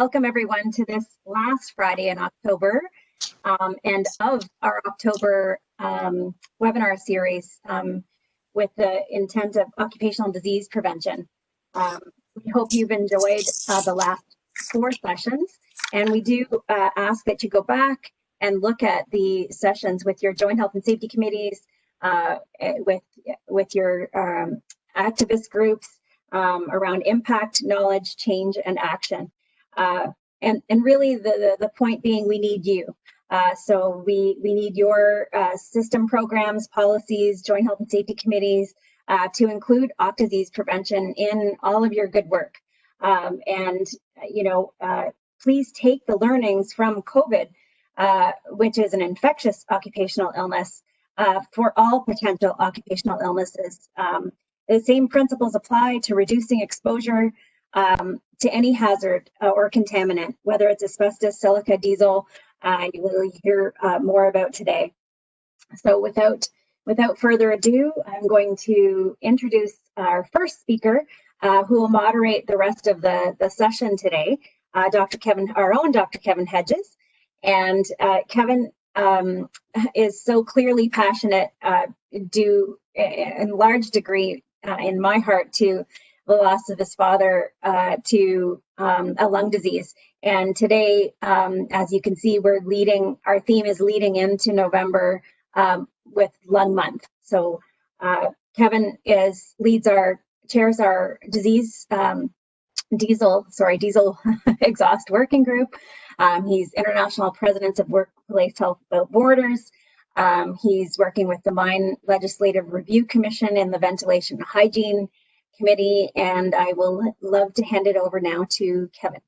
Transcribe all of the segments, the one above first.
Welcome everyone to this last Friday in October and of our October webinar series with the intent of occupational disease prevention. We hope you've enjoyed the last 4 sessions, and we do ask that you go back and look at the sessions with your joint health and safety committees, with your activist groups around impact, knowledge, change, and action. And really the point being, we need you. So we need your system programs, policies, joint health and safety committees to include disease prevention in all of your good work. And, you know, please take the learnings from COVID, which is an infectious occupational illness, for all potential occupational illnesses. The same principles apply to reducing exposure to any hazard or contaminant, whether it's asbestos, silica, diesel, you will hear more about today. So without further ado, I'm going to introduce our first speaker, who will moderate the rest of the session today, our own Dr. Kevin Hedges. And Kevin is so clearly passionate, due in large degree in my heart to the loss of his father to a lung disease. And today, as you can see, our theme is leading into November with Lung Month. So Kevin chairs our diesel exhaust working group. He's international president of Workplace Health Without Borders. He's working with the Mine Legislative Review Commission and the Ventilation and Hygiene Committee, and I will love to hand it over now to Kevin.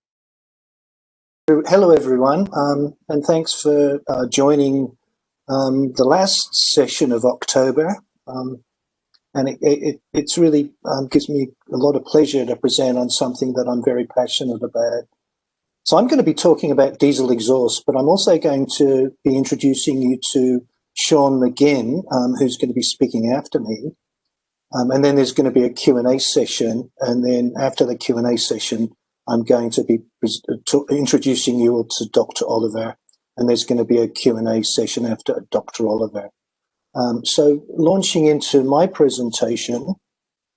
Hello everyone, and thanks for joining the last session of October. And it's really gives me a lot of pleasure to present on something that I'm very passionate about. So I'm going to be talking about diesel exhaust, but I'm also going to be introducing you to Sean McGinn, who's going to be speaking after me. And then there's going to be a Q&A session. And then after the Q&A session, I'm going to be introducing you all to Dr. Oliver. And there's going to be a Q&A session after Dr. Oliver. So launching into my presentation.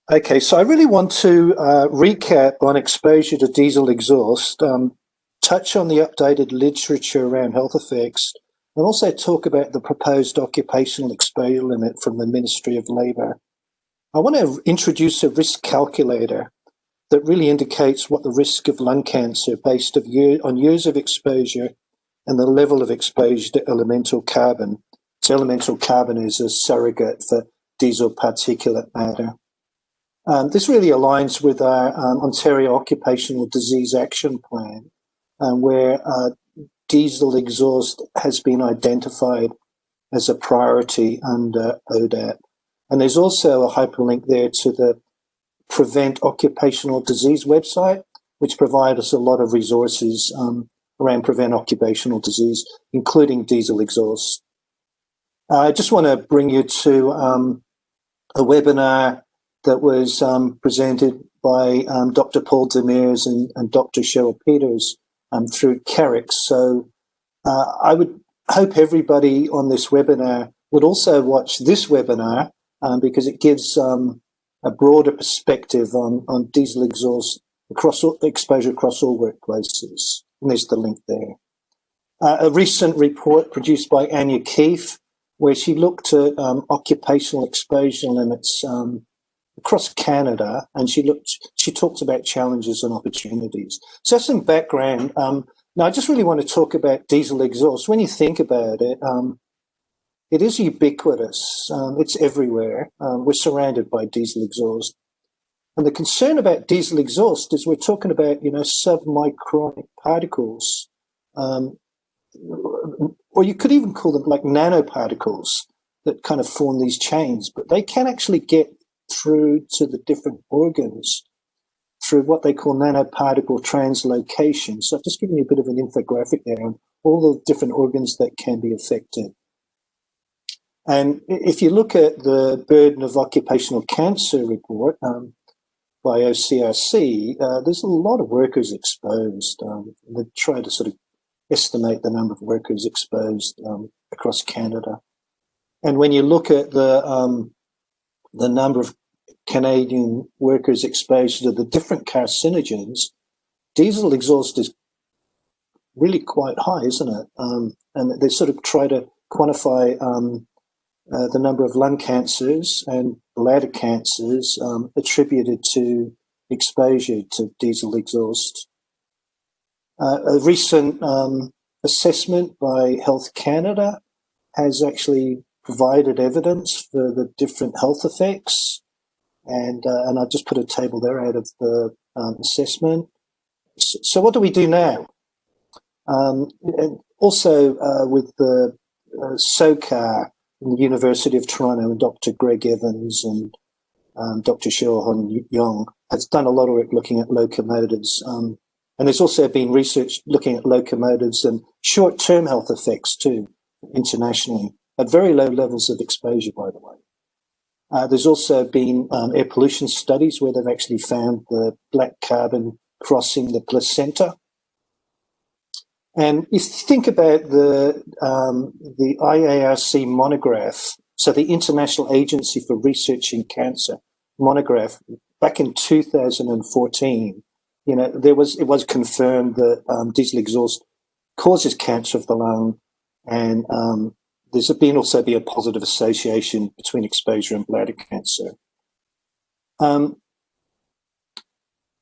Okay, so I really want to recap on exposure to diesel exhaust, touch on the updated literature around health effects, and also talk about the proposed occupational exposure limit from the Ministry of Labour. I want to introduce a risk calculator that really indicates what the risk of lung cancer based on years of exposure and the level of exposure to elemental carbon. So elemental carbon is a surrogate for diesel particulate matter. This really aligns with our Ontario Occupational Disease Action Plan, where diesel exhaust has been identified as a priority under ODAT. And there's also a hyperlink there to the Prevent Occupational Disease website, which provides us a lot of resources around prevent occupational disease, including diesel exhaust. I just want to bring you to a webinar that was presented by Dr. Paul Demers and Dr. Cheryl Peters through CARIX. So I would hope everybody on this webinar would also watch this webinar because it gives a broader perspective on diesel exhaust exposure across all workplaces. And there's the link there. A recent report produced by Anya Keefe, where she looked at occupational exposure limits across Canada, and she talked about challenges and opportunities. So some background. Now, I just really want to talk about diesel exhaust. When you think about it, it is ubiquitous. It's everywhere. We're surrounded by diesel exhaust. And the concern about diesel exhaust is we're talking about, submicronic particles, or you could even call them like nanoparticles that kind of form these chains, but they can actually get through to the different organs through what they call nanoparticle translocation. So I've just given you a bit of an infographic there on all the different organs that can be affected. And if you look at the Burden of Occupational Cancer report, by OCRC, there's a lot of workers exposed. They try to sort of estimate the number of workers exposed across Canada. And when you look at the number of Canadian workers exposed to the different carcinogens, diesel exhaust is really quite high, isn't it? And they sort of try to quantify the number of lung cancers and bladder cancers attributed to exposure to diesel exhaust. A recent assessment by Health Canada has actually provided evidence for the different health effects, and I've just put a table there out of the assessment. So what do we do now? And also with the SOCAR in the University of Toronto, and Dr. Greg Evans and Dr. Xiaohong Yong has done a lot of work looking at locomotives. And there's also been research looking at locomotives and short-term health effects too, internationally, at very low levels of exposure, by the way. There's also been air pollution studies where they've actually found the black carbon crossing the placenta. And if you think about the IARC monograph, so the International Agency for Research in Cancer monograph, back in 2014, you know, it was confirmed that diesel exhaust causes cancer of the lung, and there's also been a positive association between exposure and bladder cancer.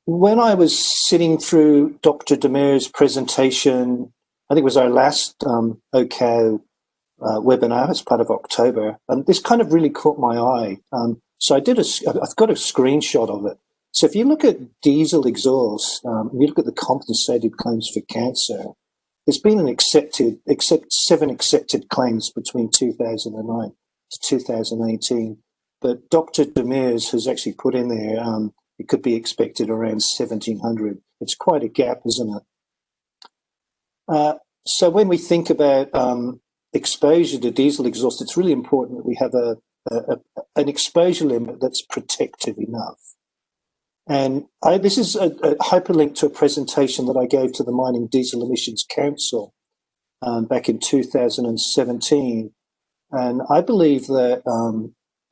When I was sitting through Dr. Demir's presentation, I think it was our last OCO webinar as part of October, this kind of really caught my eye. So I've got a screenshot of it. So if you look at diesel exhaust, and you look at the compensated claims for cancer, there's been 7 accepted claims between 2009 to 2018. But Dr. Demir's has actually put in there, it could be expected around 1,700. It's quite a gap, isn't it? So when we think about exposure to diesel exhaust, it's really important that we have an exposure limit that's protective enough. And this is a hyperlink to a presentation that I gave to the Mining Diesel Emissions Council back in 2017. And I believe that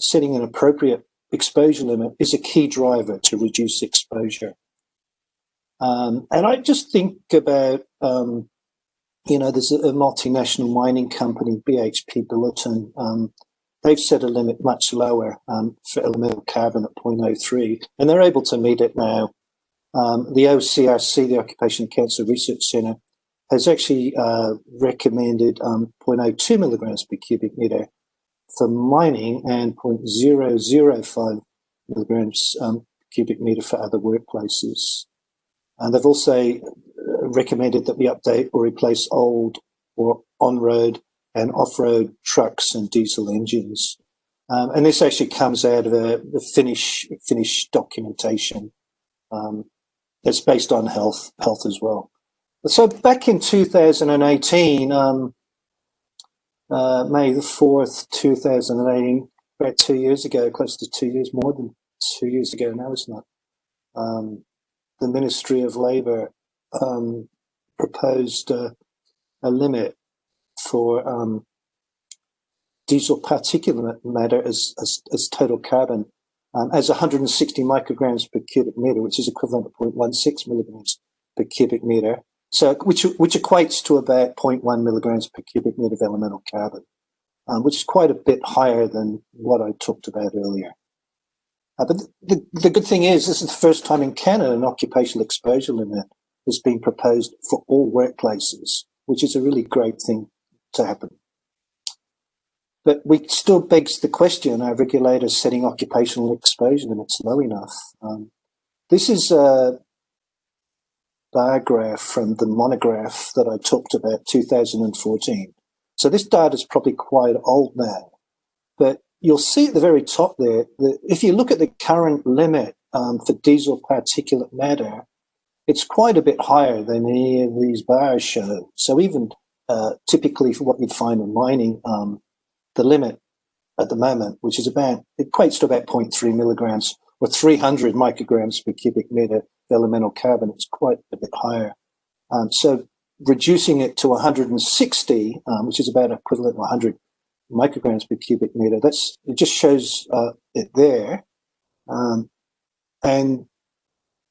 setting an appropriate exposure limit is a key driver to reduce exposure. And I just think about, you know, there's a multinational mining company, BHP Billiton. They've set a limit much lower for elemental carbon at 0.03, and they're able to meet it now. The OCRC, the Occupational Cancer Research Centre, has actually recommended 0.02 milligrams per cubic metre for mining and 0.005 milligrams cubic metre for other workplaces. And they've also recommended that we update or replace old or on-road and off-road trucks and diesel engines. And this actually comes out of the Finnish documentation that's based on health as well. So back in 2018, May the 4th, 2018, about 2 years ago, close to 2 years, more than 2 years ago now, isn't it? The Ministry of Labour proposed a limit for diesel particulate matter as total carbon as 160 micrograms per cubic metre, which is equivalent to 0.16 milligrams per cubic metre. So, which equates to about 0.1 milligrams per cubic metre of elemental carbon, which is quite a bit higher than what I talked about earlier. But the good thing is, this is the first time in Canada an occupational exposure limit has been proposed for all workplaces, which is a really great thing to happen. But we still begs the question, are regulators setting occupational exposure limits low enough? This is a bar graph from the monograph that I talked about, 2014. So this data is probably quite old now, but you'll see at the very top there that if you look at the current limit for diesel particulate matter, it's quite a bit higher than any of these bars show. So even typically for what you'd find in mining, the limit at the moment, which is it equates to about 0.3 milligrams or 300 micrograms per cubic meter of elemental carbon. It's quite a bit higher. So reducing it to 160, which is about equivalent to 100 micrograms per cubic meter, it just shows it there. And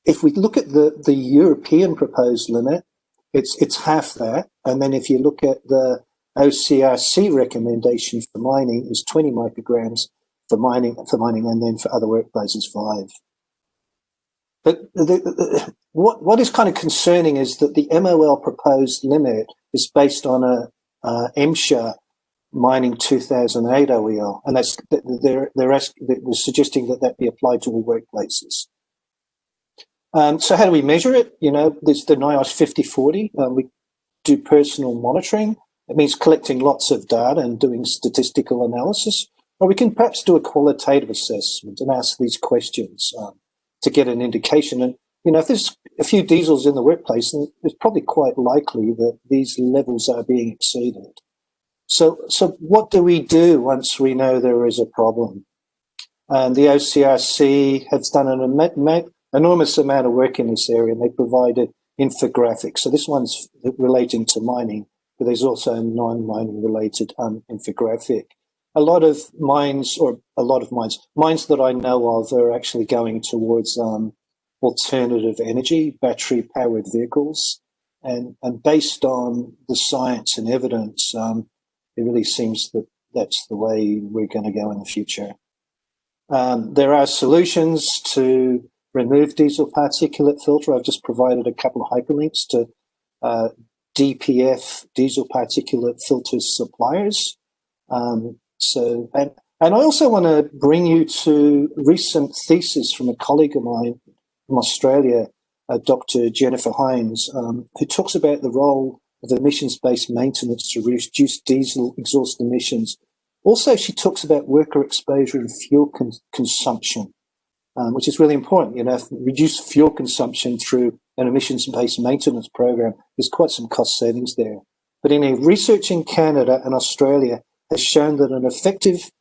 if we look at the European proposed limit, it's half that. And then if you look at the OCRC recommendation for mining, is 20 micrograms for mining, and then for other workplaces 5. But what is kind of concerning is that the MOL proposed limit is based on a MSHA mining 2008 OEL, and that's they're suggesting that be applied to all workplaces. So how do we measure it? You know, there's the NIOSH 5040. We do personal monitoring. It means collecting lots of data and doing statistical analysis. Or we can perhaps do a qualitative assessment and ask these questions to get an indication. And, you know, if there's a few diesels in the workplace, then it's probably quite likely that these levels are being exceeded. So what do we do once we know there is a problem? And the OCRC has done an enormous amount of work in this area, and they provided infographics. So this one's relating to mining, but there's also a non-mining related infographic. Mines that I know of are actually going towards alternative energy, battery powered vehicles. And based on the science and evidence, it really seems that that's the way we're going to go in the future. There are solutions to remove diesel particulate filter. I've just provided a couple of hyperlinks to DPF, diesel particulate filter suppliers. And I also want to bring you to recent thesis from a colleague of mine from Australia, Dr. Jennifer Hines, who talks about the role of emissions-based maintenance to reduce diesel exhaust emissions. Also, she talks about worker exposure and fuel consumption, which is really important. You know, reduce fuel consumption through an emissions-based maintenance program. There's quite some cost savings there. But in a research in Canada and Australia has shown that an effective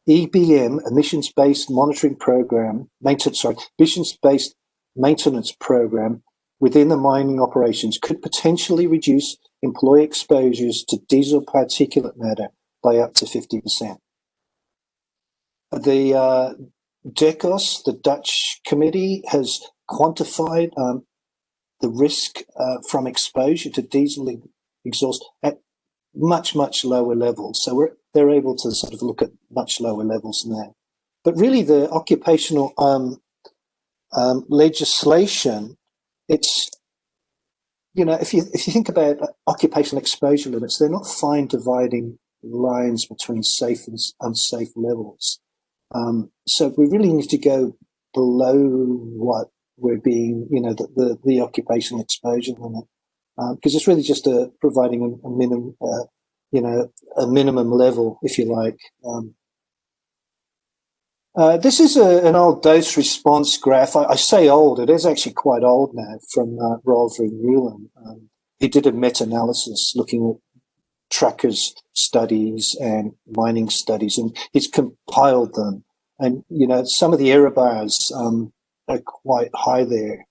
EBM, emissions-based monitoring program, emissions-based maintenance program within the mining operations could potentially reduce employee exposures to diesel particulate matter by up to 50%. The DECOS, the Dutch committee, has quantified the risk from exposure to diesel exhaust at much, much lower levels. So they're able to sort of look at much lower levels than that. But really the occupational legislation, it's, you know, if you think about occupational exposure limits, they're not fine dividing lines between safe and unsafe levels. So we really need to go below what we're being, you know, the occupational exposure limit, because it's really just providing a minimum, a minimum level, if you like. This is an old dose response graph. I say old, it is actually quite old now, from Rolf Newland. He did a meta-analysis looking at trackers studies and mining studies, and he's compiled them. And, you know, some of the error bars are quite high there.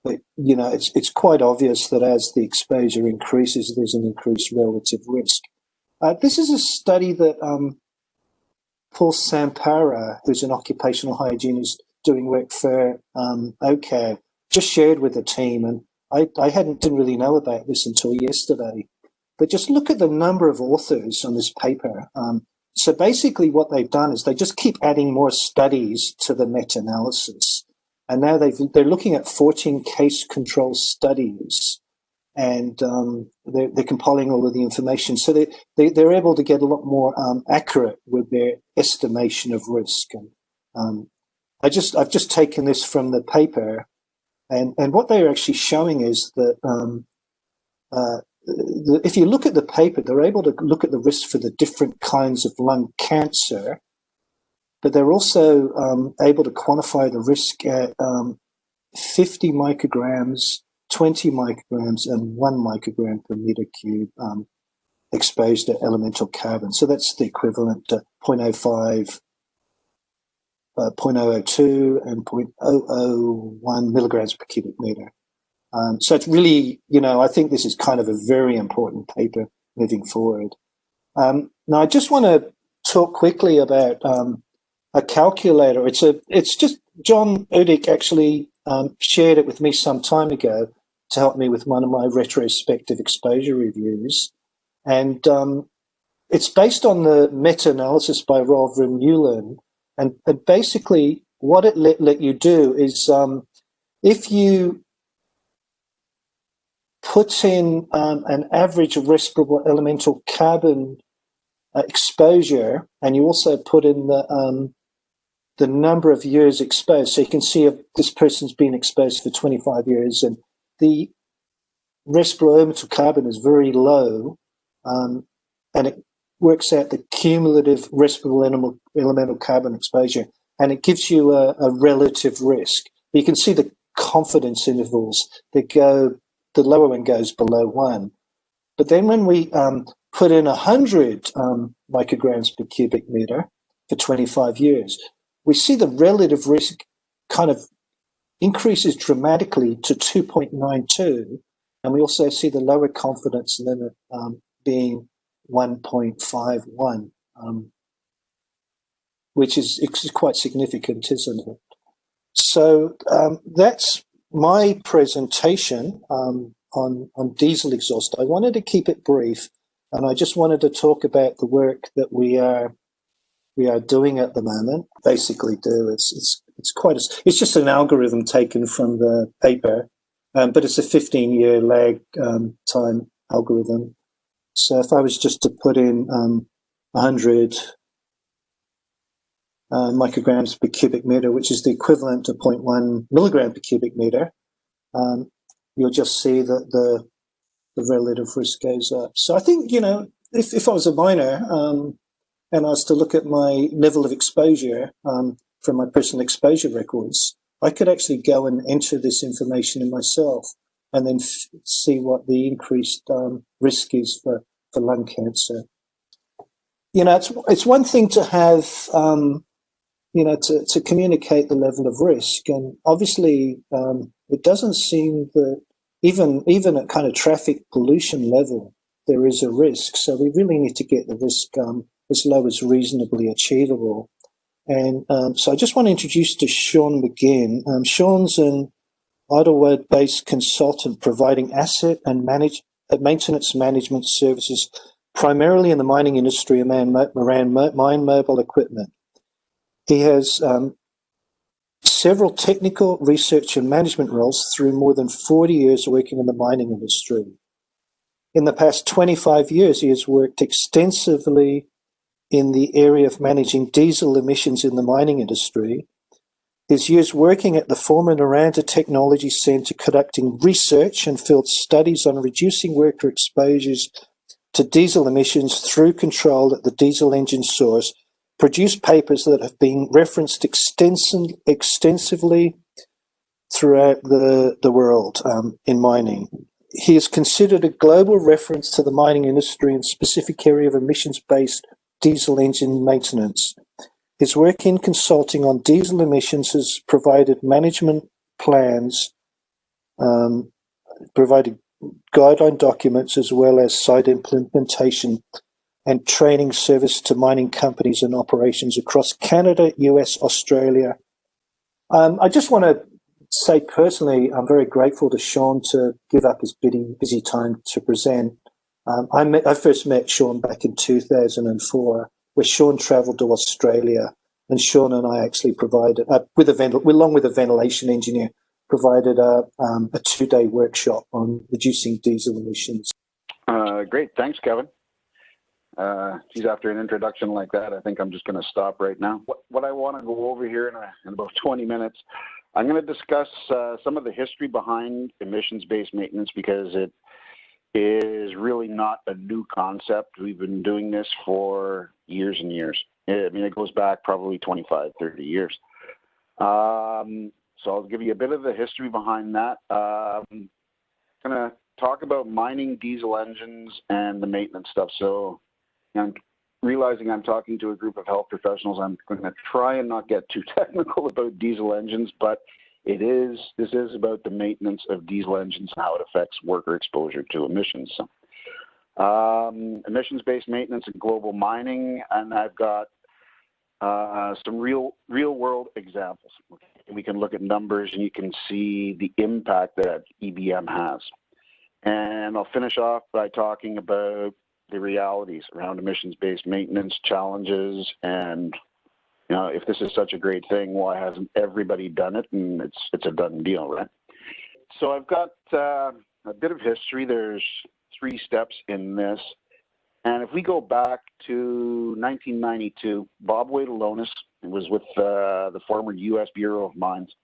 But, you know, it's quite obvious that as the exposure increases, there's an increased relative risk. This is a study that Paul Sampara, who's an occupational hygienist doing work for OCAD, just shared with the team. And I didn't really know about this until yesterday. But just look at the number of authors on this paper. So basically what they've done is they just keep adding more studies to the meta-analysis. And now they're looking at 14 case control studies, and they're compiling all of the information. So they're able to get a lot more accurate with their estimation of risk. And I've just taken this from the paper, and what they're actually showing is that if you look at the paper, they're able to look at the risk for the different kinds of lung cancer, but they're also able to quantify the risk at 50 micrograms, 20 micrograms, and 1 microgram per meter cube exposed to elemental carbon. So that's the equivalent to 0.05 0.002 and 0.001 milligrams per cubic meter. So it's really, I think this is kind of a very important paper moving forward. Now, I just want to talk quickly about a calculator. It's just John Udick actually shared it with me some time ago to help me with one of my retrospective exposure reviews. And it's based on the meta-analysis by Rolf Vermeulen. And basically what it let you do is if you put in an average respirable elemental carbon exposure, and you also put in the number of years exposed. So you can see if this person's been exposed for 25 years, and the respirable elemental carbon is very low, and it works out the cumulative respirable elemental carbon exposure, and it gives you a relative risk. You can see the confidence intervals that go, the lower one goes below 1. But then when we put in 100 micrograms per cubic meter for 25 years, we see the relative risk kind of increases dramatically to 2.92, and we also see the lower confidence limit being 1.51, which is quite significant, isn't it? So that's my presentation on diesel exhaust. I wanted to keep it brief, and I just wanted to talk about the work that we are doing at the moment. Basically, it's just an algorithm taken from the paper, but it's a 15-year lag time algorithm. So if I was just to put in 100 micrograms per cubic meter, which is the equivalent to 0.1 milligram per cubic meter, you'll just see that the relative risk goes up. So I think, if I was a miner and I was to look at my level of exposure from my personal exposure records, I could actually go and enter this information in myself and then see what the increased risk is for lung cancer. It's one thing to have, to communicate the level of risk. And obviously, it doesn't seem that even at kind of traffic pollution level, there is a risk. So we really need to get the risk as low as reasonably achievable. And so I just want to introduce to Sean McGinn. Sean's an Ottawa-based consultant providing asset and maintenance management services, primarily in the mining industry around mine mobile equipment. He has several technical research and management roles through more than 40 years working in the mining industry. In the past 25 years, he has worked extensively in the area of managing diesel emissions in the mining industry. His years working at the former Noranda Technology Centre conducting research and field studies on reducing worker exposures to diesel emissions through control at the diesel engine source produced papers that have been referenced extensively throughout the world in mining. He is considered a global reference to the mining industry in specific area of emissions-based diesel engine maintenance. His work in consulting on diesel emissions has provided management plans, provided guideline documents, as well as site implementation and training service to mining companies and operations across Canada, US, Australia. I just want to say personally, I'm very grateful to Sean to give up his busy time to present. I first met Sean back in 2004, where Sean travelled to Australia, and Sean and I actually provided, along with a ventilation engineer, provided a 2-day workshop on reducing diesel emissions. Great, thanks, Kevin. After an introduction like that, I think I'm just going to stop right now. What I want to go over here in about 20 minutes, I'm going to discuss some of the history behind emissions-based maintenance, because it is really not a new concept. We've been doing this for years and years. I mean, it goes back probably 25, 30 years. So I'll give you a bit of the history behind that. I'm going to talk about mining diesel engines and the maintenance stuff. So realizing I'm talking to a group of health professionals, I'm going to try and not get too technical about diesel engines, but this is about the maintenance of diesel engines and how it affects worker exposure to emissions. Emissions-based maintenance in global mining, and I've got some real world examples. Okay. We can look at numbers and you can see the impact that EBM has. And I'll finish off by talking about the realities around emissions-based maintenance challenges, and if this is such a great thing, why hasn't everybody done it? And it's a done deal, right? So I've got a bit of history. There's 3 steps in this. And if we go back to 1992, Bob Wadelonis was with the former U.S. Bureau of Mines.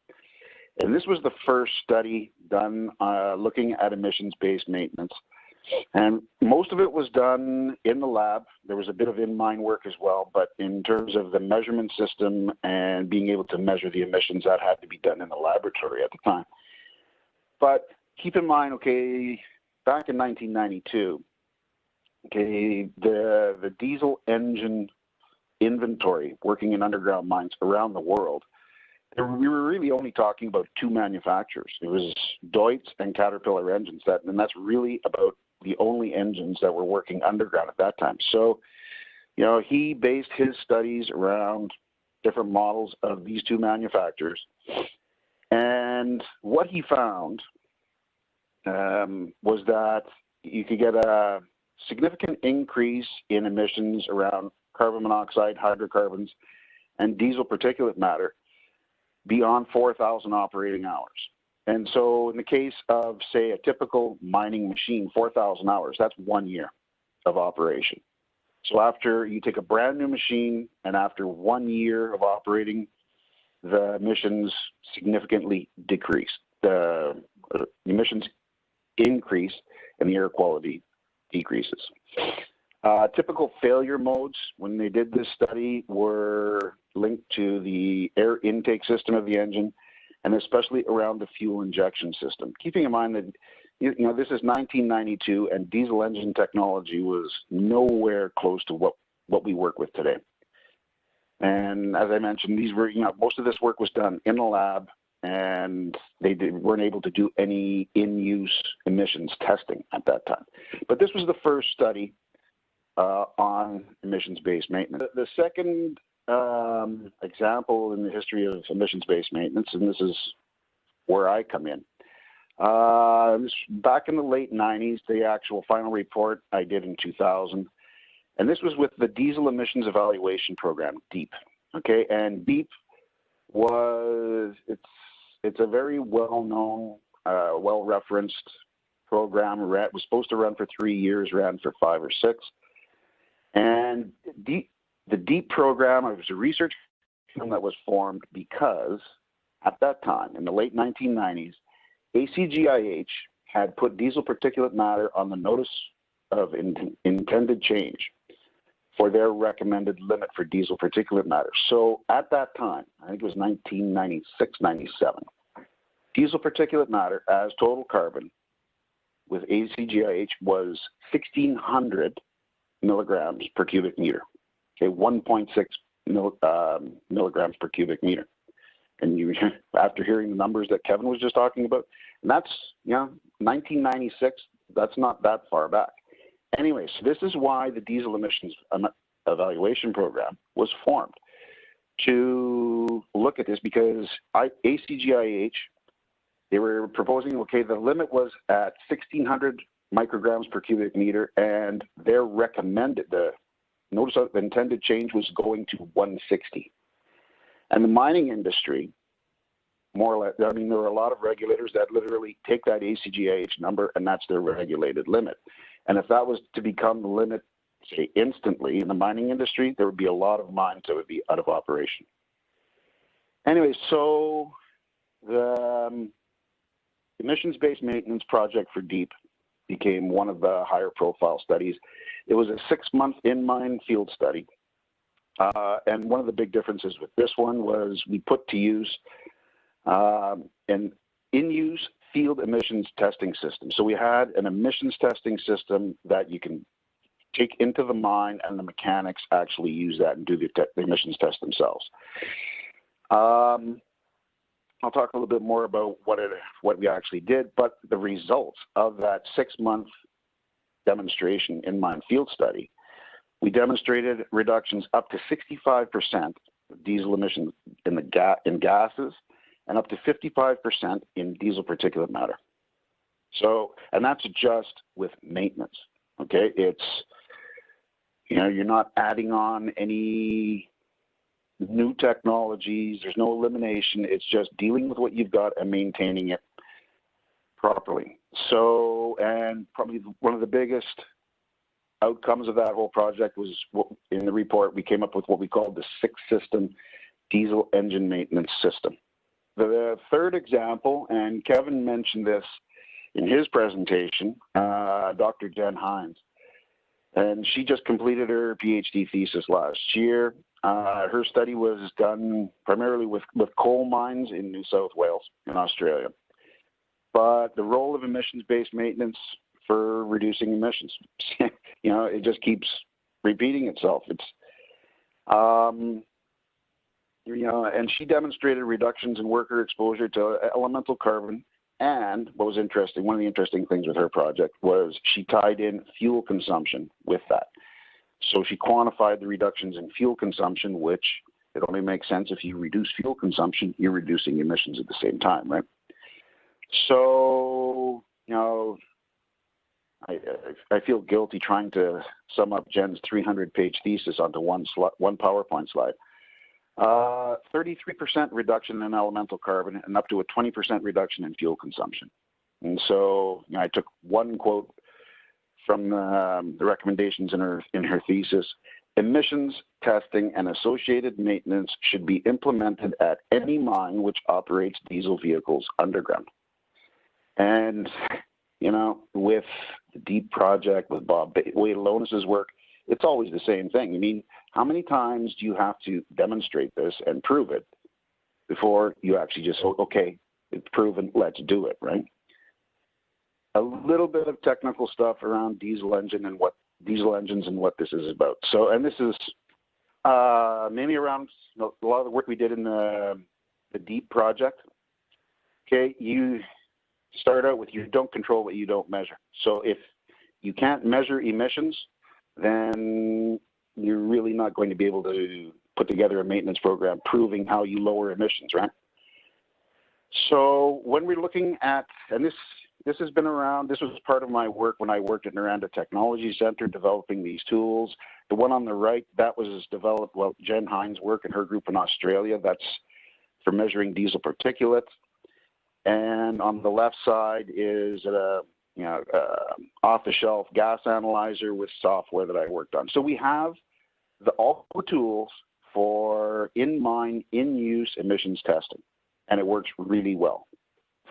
And this was the first study done looking at emissions-based maintenance. And most of it was done in the lab. There was a bit of in-mine work as well, but in terms of the measurement system and being able to measure the emissions, that had to be done in the laboratory at the time. But keep in mind, okay, back in 1992, okay, the diesel engine inventory working in underground mines around the world, we were really only talking about 2 manufacturers. It was Deutz and Caterpillar engines, and that's really about the only engines that were working underground at that time. So, he based his studies around different models of these 2 manufacturers. And what he found was that you could get a significant increase in emissions around carbon monoxide, hydrocarbons, and diesel particulate matter beyond 4,000 operating hours. And so in the case of, say, a typical mining machine, 4,000 hours, that's 1 year of operation. So after you take a brand new machine and after 1 year of operating, the emissions significantly decrease. The emissions increase and the air quality decreases. Typical failure modes when they did this study were linked to the air intake system of the engine, and especially around the fuel injection system. Keeping in mind that this is 1992 and diesel engine technology was nowhere close to what we work with today. And as I mentioned, these were, most of this work was done in a lab, and they weren't able to do any in-use emissions testing at that time. But this was the first study on emissions-based maintenance. The second example in the history of emissions-based maintenance, and this is where I come in. Back in the late 90s, the actual final report I did in 2000, and this was with the Diesel Emissions Evaluation Program, DEEP. Okay, and DEEP it's a very well-known, well-referenced program. It was supposed to run for 3 years, ran for 5 or 6. And the DEEP program, it was a research team that was formed because at that time, in the late 1990s, ACGIH had put diesel particulate matter on the notice of intended change for their recommended limit for diesel particulate matter. So at that time, I think it was 1996, 97, diesel particulate matter as total carbon with ACGIH was 1,600 milligrams per cubic meter. Okay, 1.6 milligrams per cubic meter. And you, after hearing the numbers that Kevin was just talking about, and that's 1996. That's not that far back. Anyway, so this is why the Diesel Emissions Evaluation Program was formed, to look at this, because ACGIH, they were proposing, okay, the limit was at 1,600 micrograms per cubic meter, and their recommended, the notice of intended change was going to 160. And the mining industry, more or less, I mean, there are a lot of regulators that literally take that ACGIH number and that's their regulated limit. And if that was to become the limit, say, instantly in the mining industry, there would be a lot of mines that would be out of operation. Anyway, so the emissions-based maintenance project for DEEP became one of the higher profile studies. It was a 6-month in-mine field study. And one of the big differences with this one was we put to use an in-use field emissions testing system. So we had an emissions testing system that you can take into the mine, and the mechanics actually use that and do the emissions test themselves. I'll talk a little bit more about what we actually did, but the results of that 6-month demonstration in mine field study, we demonstrated reductions up to 65% of diesel emissions in gases and up to 55% in diesel particulate matter. So, and that's just with maintenance, okay? It's, you know, you're not adding on any new technologies, there's no elimination, it's just dealing with what you've got and maintaining it properly. So, and probably one of the biggest outcomes of that whole project was in the report, we came up with what we called the 6-system diesel engine maintenance system. The third example, and Kevin mentioned this in his presentation, Dr. Jen Hines, and she just completed her PhD thesis last year. Her study was done primarily with coal mines in New South Wales in Australia. But the role of emissions-based maintenance for reducing emissions, you know, it just keeps repeating itself. It's, you know, and she demonstrated reductions in worker exposure to elemental carbon. And what was interesting, one of the interesting things with her project was she tied in fuel consumption with that. So she quantified the reductions in fuel consumption, which it only makes sense if you reduce fuel consumption, you're reducing emissions at the same time, right? So, you know, I feel guilty trying to sum up Jen's 300-page thesis onto one PowerPoint slide. 33% reduction in elemental carbon and up to a 20% reduction in fuel consumption. And so, you know, I took one quote from the recommendations in her thesis. Emissions testing and associated maintenance should be implemented at any mine which operates diesel vehicles underground. And, you know, with the DEEP project, with Bob Wade Alonis's work, it's always the same thing. I mean, how many times do you have to demonstrate this and prove it before you actually just, okay, it's proven, let's do it, right? A little bit of technical stuff around diesel engines and what this is about. So, and this is mainly around, you know, a lot of the work we did in the DEEP project. Okay, you start out with you don't control what you don't measure. So if you can't measure emissions, then you're really not going to be able to put together a maintenance program proving how you lower emissions, right? So when we're looking at, and this has been around, this was part of my work when I worked at Noranda Technology Center developing these tools. The one on the right, that was developed, well, Jen Hines' work and her group in Australia, that's for measuring diesel particulates. And on the left side is a off-the-shelf gas analyzer with software that I worked on. So we have all the tools for in-mine, in-use emissions testing, and it works really well.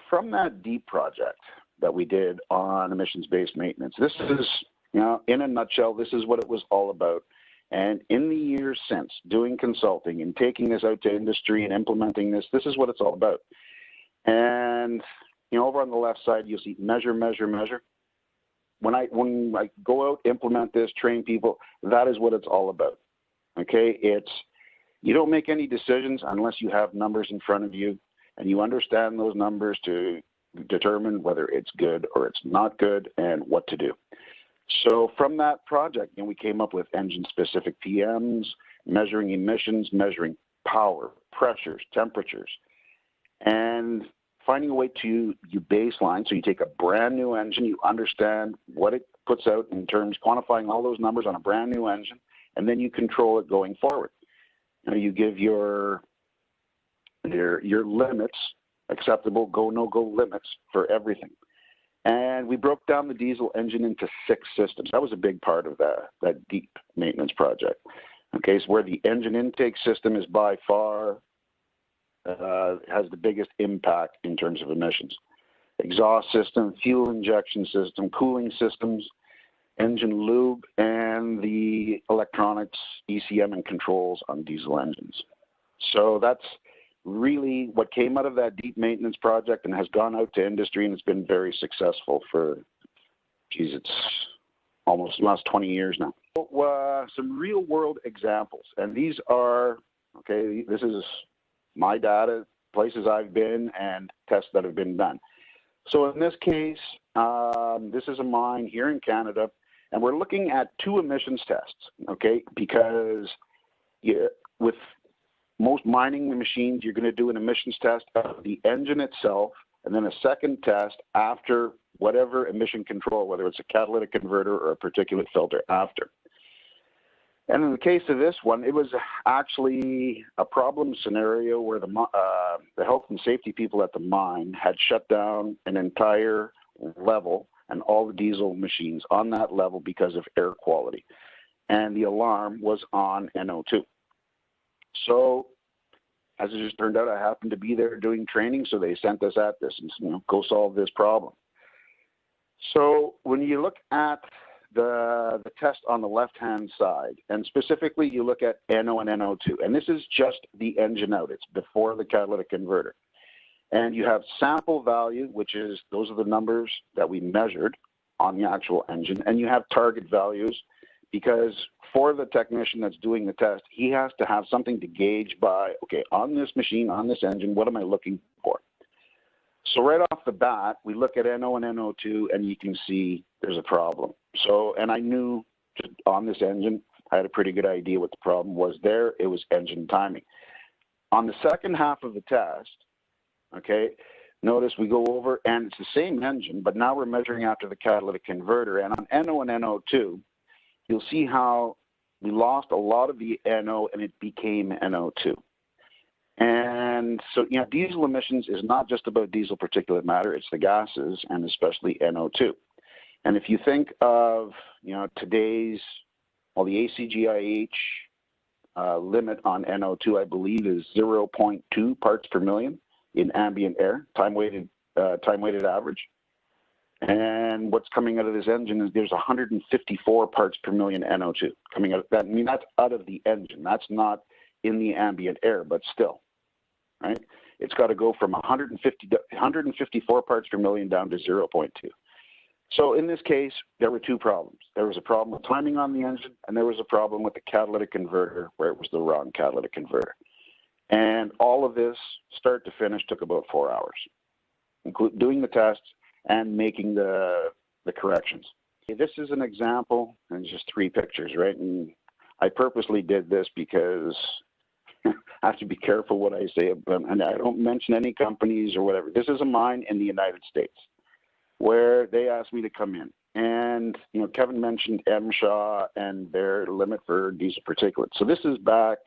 From that DEEP project that we did on emissions-based maintenance, this is, you know, in a nutshell, this is what it was all about. And in the years since, doing consulting and taking this out to industry and implementing this, this is what it's all about. And, you know, over on the left side, you'll see measure, measure, measure. When I go out, implement this, train people, that is what it's all about. Okay, it's, you don't make any decisions unless you have numbers in front of you and you understand those numbers to determine whether it's good or it's not good and what to do. So from that project, you know, we came up with engine-specific PMs, measuring emissions, measuring power, pressures, temperatures, and finding a way to you baseline. So you take a brand new engine, you understand what it puts out in terms, quantifying all those numbers on a brand new engine, and then you control it going forward. You know, you give your limits, acceptable go, no-go limits for everything. And we broke down the diesel engine into 6 systems. That was a big part of that DEEP maintenance project. Okay, so where the engine intake system is by far has the biggest impact in terms of emissions. Exhaust system, fuel injection system, cooling systems, engine lube, and the electronics, ECM, and controls on diesel engines. So that's really what came out of that DEEP maintenance project and has gone out to industry, and it's been very successful for, geez, it's almost the last 20 years now. So, some real world examples, and these are, okay, this is my data, places I've been, and tests that have been done. So in this case, this is a mine here in Canada, and we're looking at 2 emissions tests, okay, because with most mining machines, you're going to do an emissions test of the engine itself, and then a second test after whatever emission control, whether it's a catalytic converter or a particulate filter after. And in the case of this one, it was actually a problem scenario where the health and safety people at the mine had shut down an entire level and all the diesel machines on that level because of air quality. And the alarm was on NO2. So as it just turned out, I happened to be there doing training, so they sent us at this and, you know, go solve this problem. So when you look at the test on the left-hand side, and specifically you look at NO and NO2, and this is just the engine out. It's before the catalytic converter. And you have sample value, which is, those are the numbers that we measured on the actual engine, and you have target values, because for the technician that's doing the test, he has to have something to gauge by, okay, on this machine, on this engine, what am I looking for? So right off the bat, we look at NO and NO2, and you can see there's a problem. So, and I knew on this engine, I had a pretty good idea what the problem was there. It was engine timing. On the second half of the test, okay, notice we go over, and it's the same engine, but now we're measuring after the catalytic converter. And on NO and NO2, you'll see how we lost a lot of the NO and it became NO2. And so, you know, diesel emissions is not just about diesel particulate matter, it's the gases, and especially NO2. And if you think of, you know, today's, well, the ACGIH limit on NO2, I believe, is 0.2 parts per million in ambient air, time-weighted average. And what's coming out of this engine is there's 154 parts per million NO2 coming out of that. I mean, that's out of the engine. That's not in the ambient air, but still, right? It's got to go from 154 parts per million down to 0.2. So in this case, there were 2 problems. There was a problem with timing on the engine, and there was a problem with the catalytic converter where it was the wrong catalytic converter. And all of this, start to finish, took about 4 hours, including doing the tests and making the corrections. This is an example, and just 3 pictures, right? And I purposely did this because I have to be careful what I say, and I don't mention any companies or whatever. This is a mine in the United States where they asked me to come in. And, you know, Kevin mentioned MSHA and their limit for diesel particulate. So this is back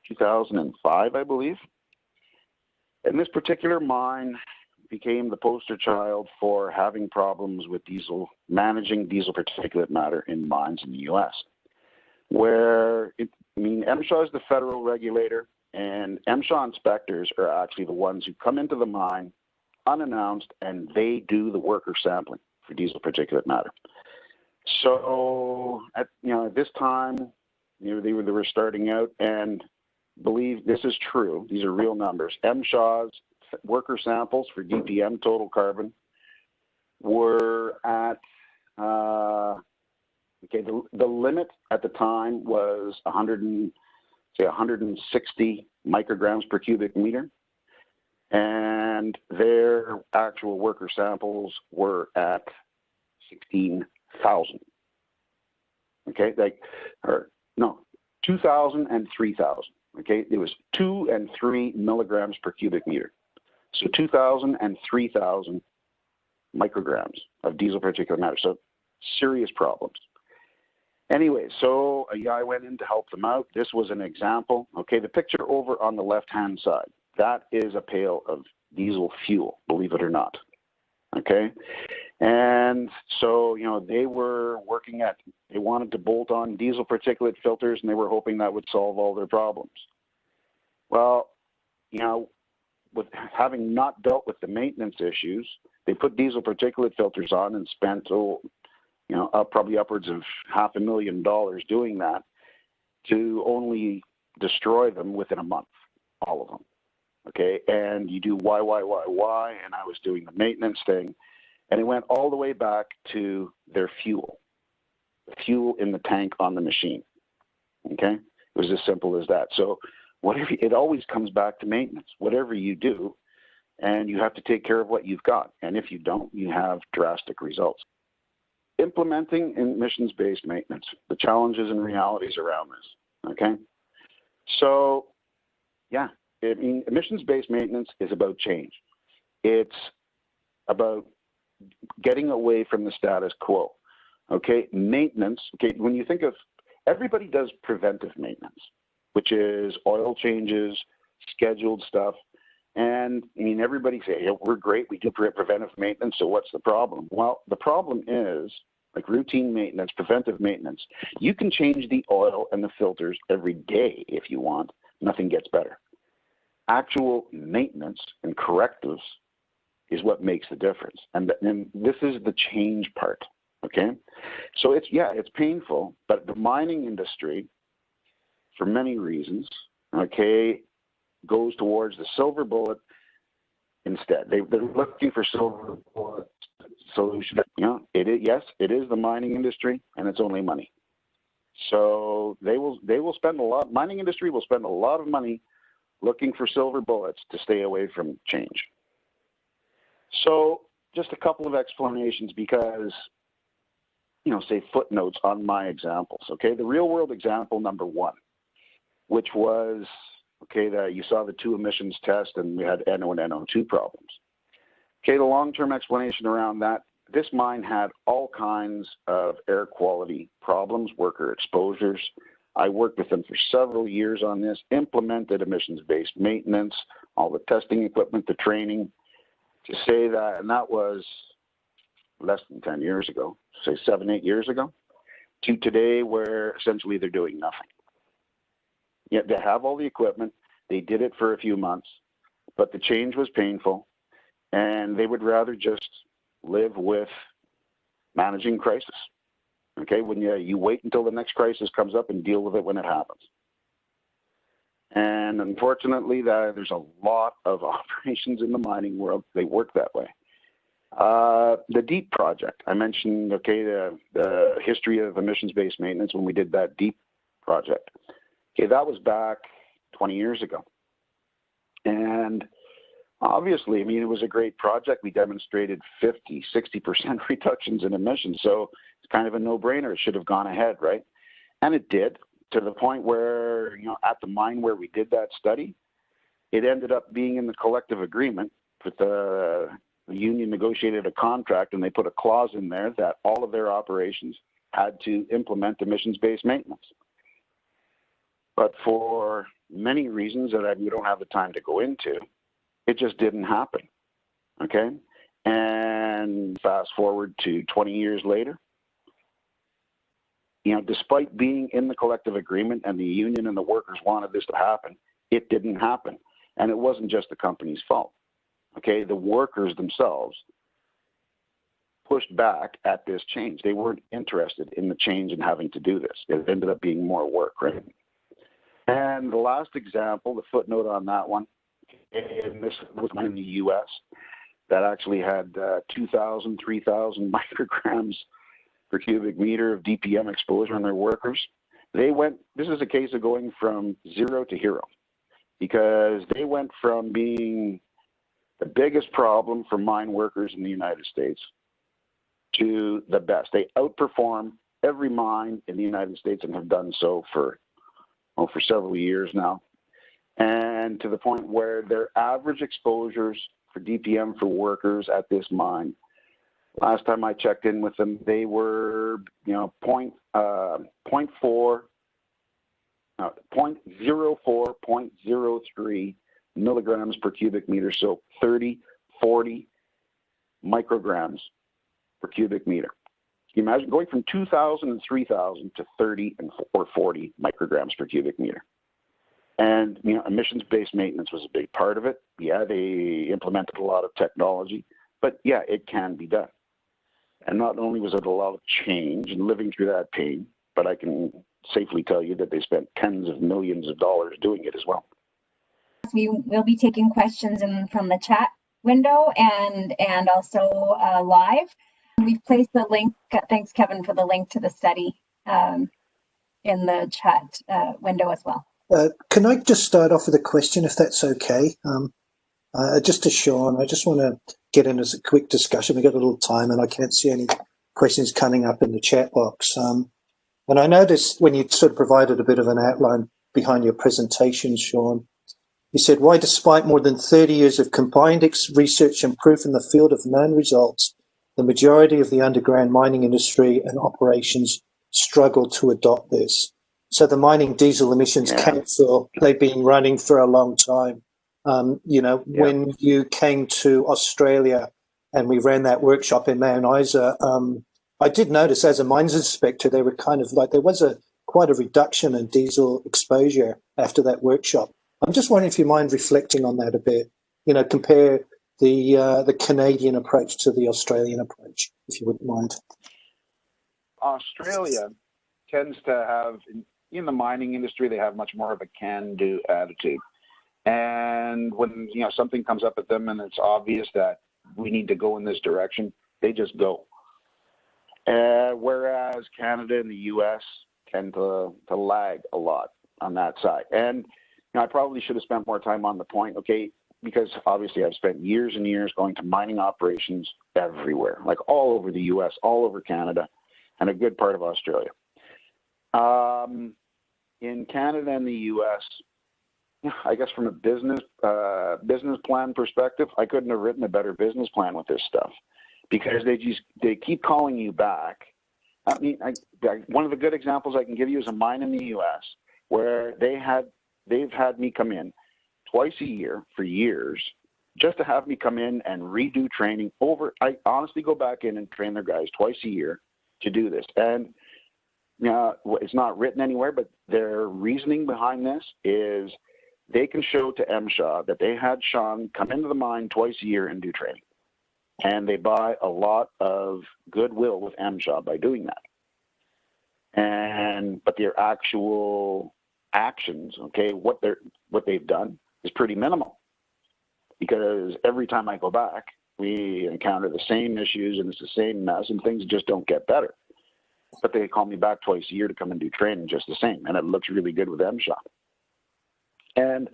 2005, I believe. And this particular mine became the poster child for having problems with managing diesel particulate matter in mines in the U.S. Where, MSHA is the federal regulator, and MSHA inspectors are actually the ones who come into the mine unannounced, and they do the worker sampling for diesel particulate matter. So, at this time, they were starting out, and believe this is true. These are real numbers. MSHA's worker samples for DPM, total carbon, were at the limit at the time was 160 micrograms per cubic meter, and their actual worker samples were at 16,000. Okay, 2,000 and 3,000. Okay, it was 2 and 3 milligrams per cubic meter. So 2,000 and 3,000 micrograms of diesel particulate matter. So serious problems. Anyway, so I went in to help them out. This was an example. Okay, the picture over on the left-hand side, that is a pail of diesel fuel, believe it or not. Okay, and so, they were they wanted to bolt on diesel particulate filters, and they were hoping that would solve all their problems. Well, with having not dealt with the maintenance issues, they put diesel particulate filters on and spent, probably upwards of $500,000 doing that, to only destroy them within a month, all of them. Okay, and you do why, and I was doing the maintenance thing, and it went all the way back to their fuel. fuel in the tank on the machine. Okay, it was as simple as that. So whatever, it always comes back to maintenance. Whatever you do, and you have to take care of what you've got. And if you don't, you have drastic results. Implementing emissions-based maintenance, the challenges and realities around this. Okay, so yeah, I mean, emissions-based maintenance is about change. It's about getting away from the status quo. Okay, maintenance. Okay, when you think of, everybody does preventive maintenance, which is oil changes, scheduled stuff. And I mean, everybody say, hey, we're great, we do preventive maintenance, so what's the problem? Well, the problem is, like routine maintenance, preventive maintenance, you can change the oil and the filters every day if you want, nothing gets better. Actual maintenance and correctives is what makes the difference. And this is the change part, okay? So it's, yeah, it's painful, but the mining industry, for many reasons, okay, goes towards the silver bullet instead. They're looking for silver bullet solution. You know, yes, it is the mining industry, and it's only money. So they will spend a lot. Mining industry will spend a lot of money looking for silver bullets to stay away from change. So just a couple of explanations, because, you know, say footnotes on my examples. Okay, the real world example number one, which was, okay, that you saw the two emissions test and we had NO and NO2 problems. Okay, the long-term explanation around that, this mine had all kinds of air quality problems, worker exposures. I worked with them for several years on this, implemented emissions-based maintenance, all the testing equipment, the training, to say that, and that was less than 10 years ago, say 7, 8 years ago, to today where essentially they're doing nothing. Yet they have all the equipment, they did it for a few months, but the change was painful, and they would rather just live with managing crisis. Okay, when you wait until the next crisis comes up and deal with it when it happens. And unfortunately, there's a lot of operations in the mining world, they work that way. The DEEP project, I mentioned, okay, the history of emissions-based maintenance when we did that DEEP project. Okay, that was back 20 years ago. And obviously, I mean, it was a great project. We demonstrated 50, 60% reductions in emissions. So it's kind of a no-brainer. It should have gone ahead, right? And it did, to the point where, you know, at the mine where we did that study, it ended up being in the collective agreement with the union negotiated a contract, and they put a clause in there that all of their operations had to implement emissions-based maintenance. But for many reasons that we don't have the time to go into, it just didn't happen, okay? And fast forward to 20 years later, you know, despite being in the collective agreement and the union and the workers wanted this to happen, it didn't happen. And it wasn't just the company's fault, okay? The workers themselves pushed back at this change. They weren't interested in the change and having to do this. It ended up being more work, right? And the last example, the footnote on that one, and this was in the U.S. that actually had 2,000, 3,000 micrograms per cubic meter of DPM exposure on their workers. They went, this is a case of going from zero to hero, because they went from being the biggest problem for mine workers in the United States to the best. They outperform every mine in the United States and have done so for several years now. And to the point where their average exposures for DPM for workers at this mine, last time I checked in with them, they were, you know, 0.04, 0.03 milligrams per cubic meter. So 30, 40 micrograms per cubic meter. Can you imagine going from 2,000 and 3,000 to 30 or 40 micrograms per cubic meter? And, you know, emissions-based maintenance was a big part of it. Yeah, they implemented a lot of technology, but yeah, it can be done. And not only was it a lot of change and living through that pain, but I can safely tell you that they spent tens of millions of dollars doing it as well. We will be taking questions from the chat window and also live. We've placed the link. Thanks, Kevin, for the link to the study in the chat window as well. Can I just start off with a question, if that's okay? Just to Sean, I just want to get in as a quick discussion. We've got a little time and I can't see any questions coming up in the chat box. And I noticed when you sort of provided a bit of an outline behind your presentation, Sean, you said, why despite more than 30 years of combined research and proof in the field of known results, the majority of the underground mining industry and operations struggle to adopt this. So the Mining Diesel Emissions Council, they've been running for a long time. When you came to Australia and we ran that workshop in Mount Isa, I did notice as a mines inspector, they were kind of like, there was quite a reduction in diesel exposure after that workshop. I'm just wondering if you mind reflecting on that a bit, compare the Canadian approach to the Australian approach, if you wouldn't mind. Australia tends to have, in the mining industry, they have much more of a can-do attitude. And when something comes up at them and it's obvious that we need to go in this direction, they just go. Whereas Canada and the U.S. tend to lag a lot on that side. And I probably should have spent more time on the point, because obviously I've spent years and years going to mining operations everywhere, like all over the U.S., all over Canada, and a good part of Australia. In Canada and the U.S., I guess from a business plan perspective, I couldn't have written a better business plan with this stuff, because they keep calling you back. I mean, one of the good examples I can give you is a mine in the U.S. where they've had me come in twice a year for years just to have me come in and redo training over. I honestly go back in and train their guys twice a year to do this. And it's not written anywhere, but their reasoning behind this is they can show to MSHA that they had Sean come into the mine twice a year and do training. And they buy a lot of goodwill with MSHA by doing that. But their actual actions, what they've done is pretty minimal, because every time I go back, we encounter the same issues and it's the same mess and things just don't get better. But they call me back twice a year to come and do training just the same, and it looks really good with MSHA. And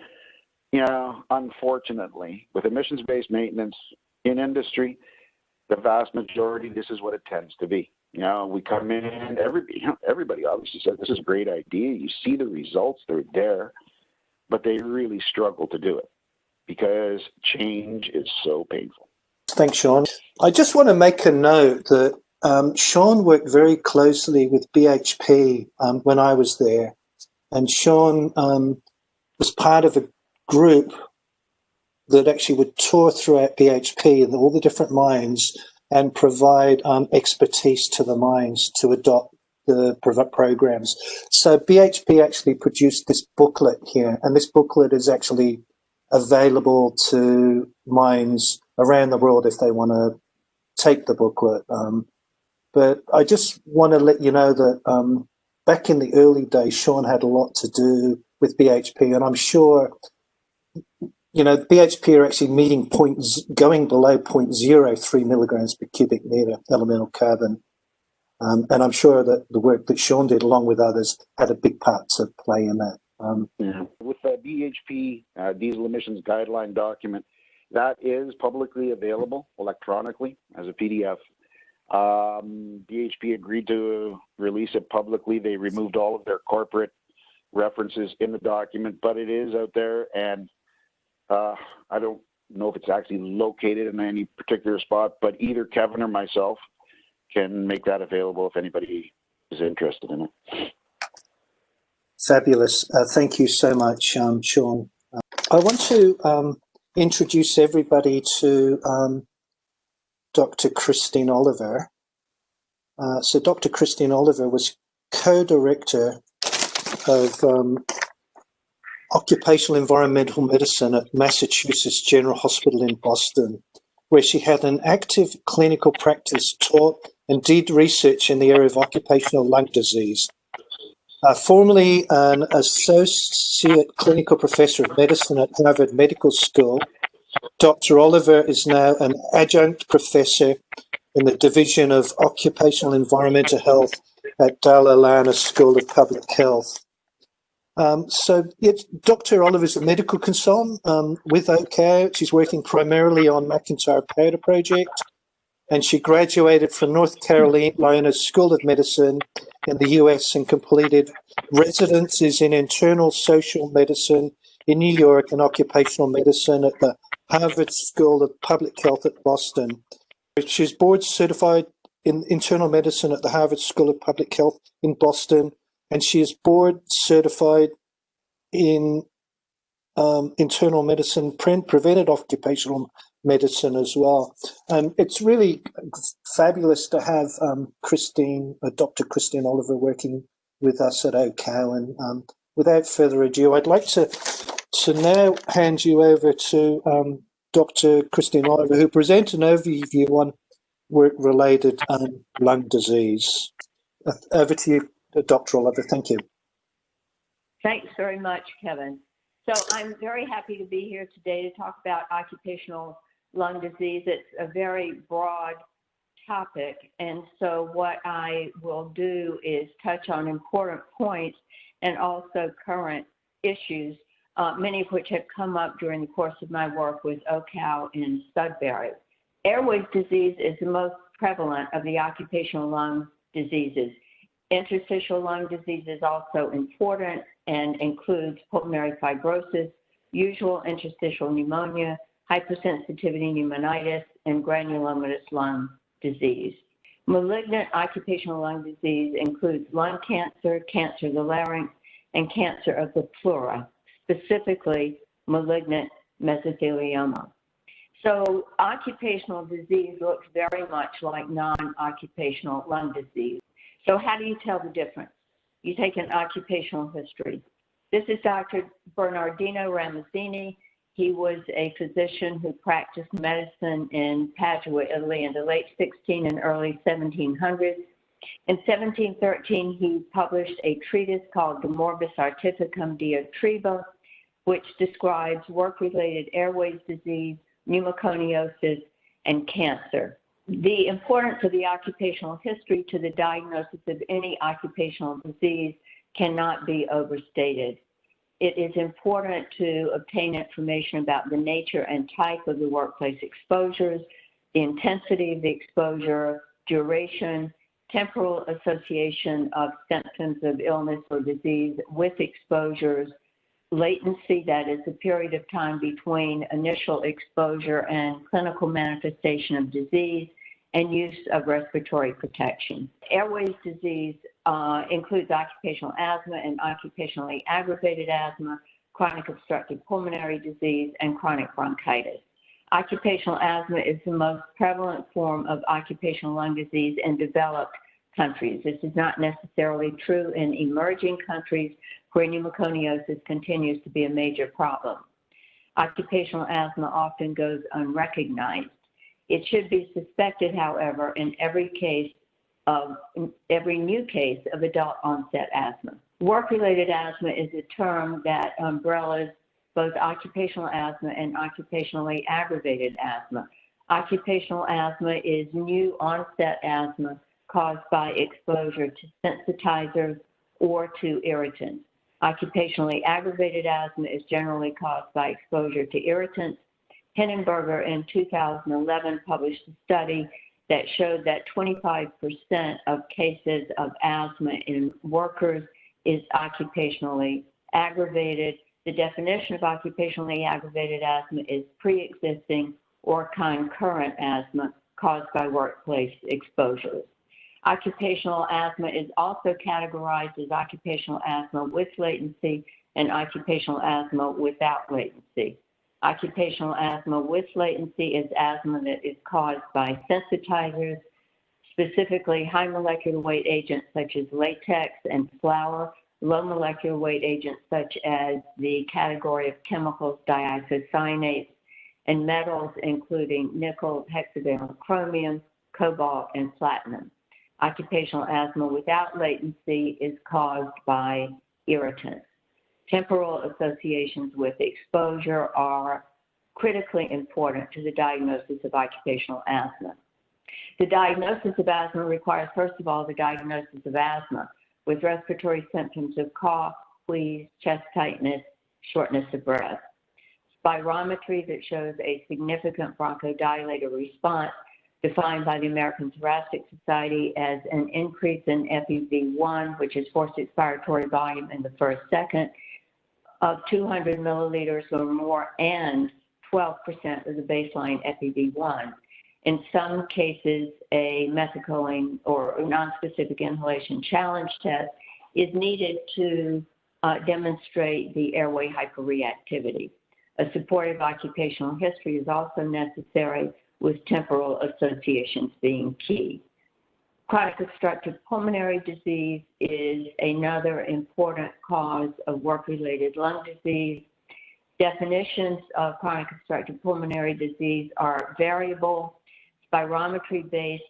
unfortunately, with emissions-based maintenance in industry, the vast majority, this is what it tends to be. We come in, everybody obviously says this is a great idea. You see the results, they're there, but they really struggle to do it because change is so painful. Thanks, Sean. I just want to make a note that Sean worked very closely with BHP when I was there, and Sean was part of a group that actually would tour throughout BHP and all the different mines and provide expertise to the mines to adopt the programs. So BHP actually produced this booklet here, and this booklet is actually available to mines around the world if they want to take the booklet. But I just want to let you know that back in the early days, Sean had a lot to do with BHP, and I'm sure BHP are actually meeting going below 0.03 milligrams per cubic meter elemental carbon. And I'm sure that the work that Sean did along with others had a big part to play in that. With the BHP diesel emissions guideline document, that is publicly available electronically as a PDF. BHP agreed to release it publicly. They removed all of their corporate references in the document, but it is out there, and I don't know if it's actually located in any particular spot, but either Kevin or myself can make that available if anybody is interested in it. Fabulous. Thank you so much, Sean. I want to introduce everybody to Dr. Christine Oliver. So Dr. Christine Oliver was co-director of Occupational Environmental Medicine at Massachusetts General Hospital in Boston, where she had an active clinical practice, taught and did research in the area of occupational lung disease. Formerly an associate clinical professor of medicine at Harvard Medical School, Dr. Oliver is now an adjunct professor in the Division of Occupational Environmental Health at Dalalana School of Public Health. Dr. Oliver's a medical consultant with OCAO. She's working primarily on McIntyre Powder Project, and she graduated from North Carolina School of Medicine in the US and completed residencies in internal social medicine in New York and occupational medicine at the Harvard School of Public Health at Boston. She's board certified in internal medicine at the Harvard School of Public Health in Boston, and she is board certified in internal medicine, preventive occupational medicine as well. It's really fabulous to have Dr. Christine Oliver working with us at OCAO. And without further ado, I'd like to now hand you over to Dr. Christine Oliver, who presents an overview on work-related lung disease. Over to you, Dr. Oliver. Thank you. Thanks very much, Kevin. So I'm very happy to be here today to talk about occupational lung disease. It's a very broad topic, and so what I will do is touch on important points and also current issues, many of which have come up during the course of my work with OCAO in Sudbury. Airways disease is the most prevalent of the occupational lung diseases. Interstitial lung disease is also important and includes pulmonary fibrosis, usual interstitial pneumonia, hypersensitivity pneumonitis, and granulomatous lung disease. Malignant occupational lung disease includes lung cancer, cancer of the larynx, and cancer of the pleura, specifically malignant mesothelioma. So occupational disease looks very much like non-occupational lung disease. So how do you tell the difference? You take an occupational history. This is Dr. Bernardino Ramazzini. He was a physician who practiced medicine in Padua, Italy in the late 1600s and early 1700s. In 1713, he published a treatise called De Morbis Artificum Diatriba, which describes work-related airways disease, pneumoconiosis, and cancer. The importance of the occupational history to the diagnosis of any occupational disease cannot be overstated. It is important to obtain information about the nature and type of the workplace exposures, the intensity of the exposure, duration, temporal association of symptoms of illness or disease with exposures, latency, that is the period of time between initial exposure and clinical manifestation of disease, and use of respiratory protection. Airways disease includes occupational asthma and occupationally aggravated asthma, chronic obstructive pulmonary disease, and chronic bronchitis. Occupational asthma is the most prevalent form of occupational lung disease in developed countries. This is not necessarily true in emerging countries where pneumoconiosis continues to be a major problem. Occupational asthma often goes unrecognized. It should be suspected, however, in every new case of adult onset asthma. Work-related asthma is a term that umbrellas both occupational asthma and occupationally aggravated asthma. Occupational asthma is new onset asthma caused by exposure to sensitizers or to irritants. Occupationally aggravated asthma is generally caused by exposure to irritants. Hindenburger in 2011 published a study that showed that 25% of cases of asthma in workers is occupationally aggravated. The definition of occupationally aggravated asthma is pre-existing or concurrent asthma caused by workplace exposures. Occupational asthma is also categorized as occupational asthma with latency and occupational asthma without latency. Occupational asthma with latency is asthma that is caused by sensitizers, specifically high molecular weight agents such as latex and flour, low molecular weight agents such as the category of chemicals diisocyanates, and metals including nickel, hexavalent chromium, cobalt, and platinum. Occupational asthma without latency is caused by irritants. Temporal associations with exposure are critically important to the diagnosis of occupational asthma. The diagnosis of asthma requires, first of all, the diagnosis of asthma with respiratory symptoms of cough, wheeze, chest tightness, shortness of breath. Spirometry that shows a significant bronchodilator response defined by the American Thoracic Society as an increase in FEV1, which is forced expiratory volume in the first second, of 200 milliliters or more and 12% of the baseline FEV1. In some cases, a methacholine or nonspecific inhalation challenge test is needed to demonstrate the airway hyperreactivity. A supportive occupational history is also necessary, with temporal associations being key. Chronic obstructive pulmonary disease is another important cause of work-related lung disease. Definitions of chronic obstructive pulmonary disease are variable. Spirometry-based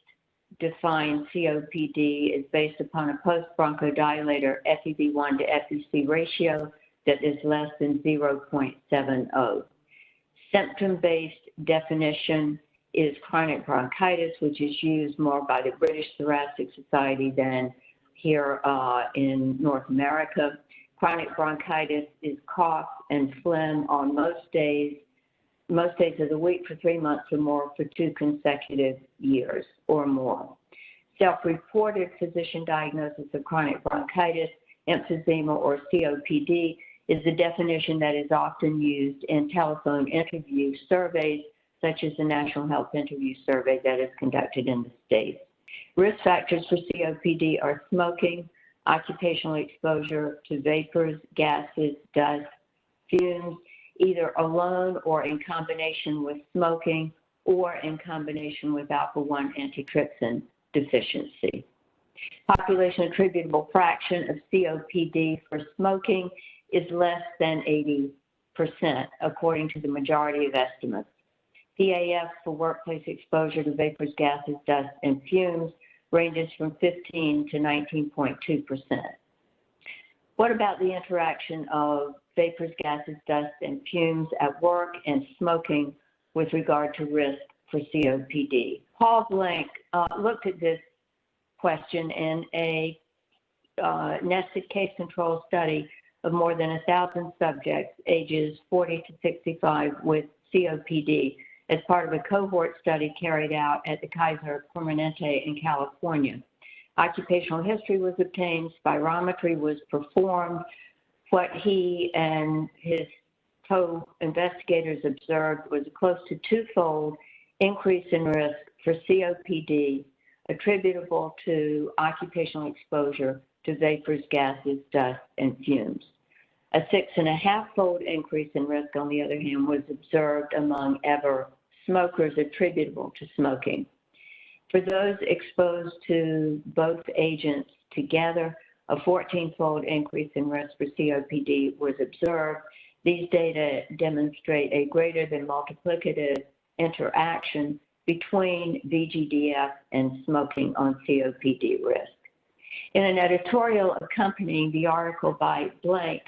defined COPD is based upon a post-bronchodilator FEV1 to FVC ratio that is less than 0.70. Symptom-based definition is chronic bronchitis, which is used more by the British Thoracic Society than here in North America. Chronic bronchitis is cough and phlegm on most days of the week for 3 months or more for 2 consecutive years or more. Self-reported physician diagnosis of chronic bronchitis, emphysema, or COPD is the definition that is often used in telephone interview surveys, such as the National Health Interview Survey that is conducted in the States. Risk factors for COPD are smoking, occupational exposure to vapors, gases, dust, fumes, either alone or in combination with smoking or in combination with alpha-1 antitrypsin deficiency. Population attributable fraction of COPD for smoking is less than 80%, according to the majority of estimates. PAF for workplace exposure to vapors, gases, dust, and fumes ranges from 15 to 19.2%. What about the interaction of vapors, gases, dust, and fumes at work and smoking with regard to risk for COPD? Paul Blank looked at this question in a nested case control study of more than 1,000 subjects ages 40 to 65 with COPD as part of a cohort study carried out at the Kaiser Permanente in California. Occupational history was obtained, spirometry was performed. What he and his co-investigators observed was a close to 2-fold increase in risk for COPD attributable to occupational exposure to vapors, gases, dust, and fumes. A 6.5-fold increase in risk, on the other hand, was observed among ever smokers attributable to smoking. For those exposed to both agents together, a 14-fold increase in risk for COPD was observed. These data demonstrate a greater than multiplicative interaction between VGDF and smoking on COPD risk. In an editorial accompanying the article by Blank,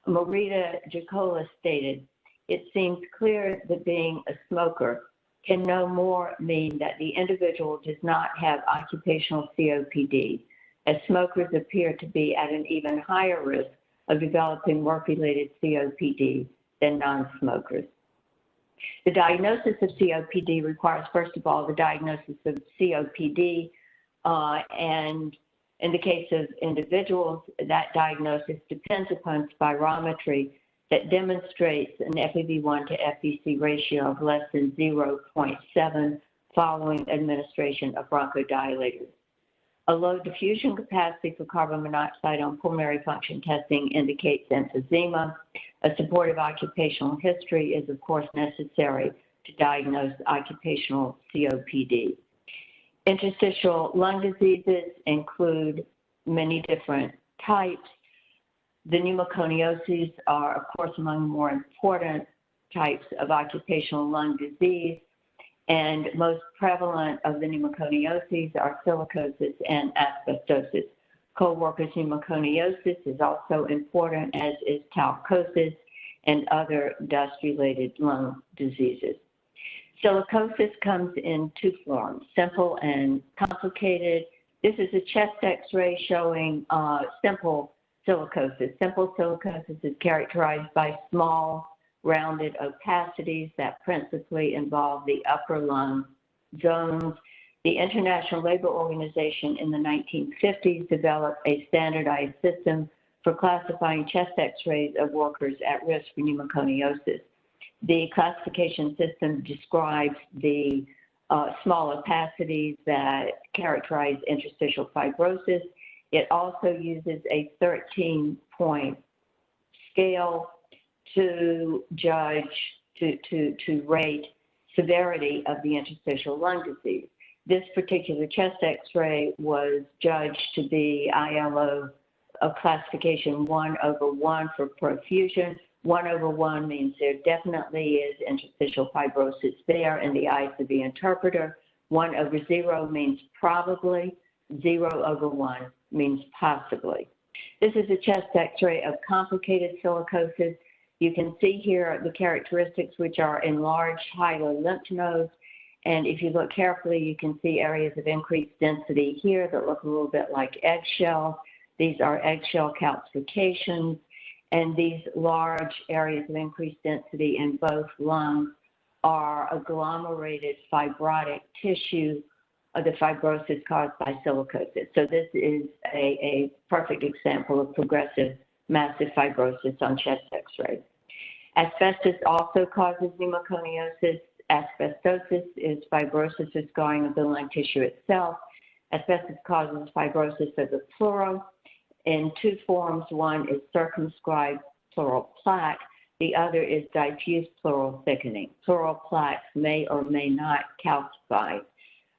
Marita Jacola stated, "It seems clear that being a smoker can no more mean that the individual does not have occupational COPD, as smokers appear to be at an even higher risk of developing work-related COPD than non-smokers." The diagnosis of COPD requires, first of all, the diagnosis of COPD, and in the case of individuals, that diagnosis depends upon spirometry that demonstrates an FEV1 to FVC ratio of less than 0.7 following administration of bronchodilators. A low diffusion capacity for carbon monoxide on pulmonary function testing indicates emphysema. A supportive occupational history is, of course, necessary to diagnose occupational COPD. Interstitial lung diseases include many different types. The pneumoconiosis are, of course, among the more important types of occupational lung disease, and most prevalent of the pneumoconiosis are silicosis and asbestosis. Co-workers pneumoconiosis is also important, as is talcosis and other dust-related lung diseases. Silicosis comes in two forms, simple and complicated. This is a chest x-ray showing simple silicosis. Simple silicosis is characterized by small, rounded opacities that principally involve the upper lung zones. The International Labor Organization in the 1950s developed a standardized system for classifying chest x-rays of workers at risk for pneumoconiosis. The classification system describes the small opacities that characterize interstitial fibrosis. It also uses a 13-point scale to judge, to rate severity of the interstitial lung disease. This particular chest x-ray was judged to be ILO of classification 1/1 for perfusion. 1/1 means there definitely is interstitial fibrosis there in the eyes of the interpreter. 1/0 means probably. 0/1 means possibly. This is a chest x-ray of complicated silicosis. You can see here the characteristics, which are enlarged hilar lymph nodes. And if you look carefully, you can see areas of increased density here that look a little bit like eggshell. These are eggshell calcifications. And these large areas of increased density in both lungs are agglomerated fibrotic tissue of the fibrosis caused by silicosis. So this is a perfect example of progressive massive fibrosis on chest x-ray. Asbestos also causes pneumoconiosis. Asbestosis is fibrosis or scarring of the lung tissue itself. Asbestos causes fibrosis of the pleura in two forms. One is circumscribed pleural plaque. The other is diffuse pleural thickening. Pleural plaques may or may not calcify.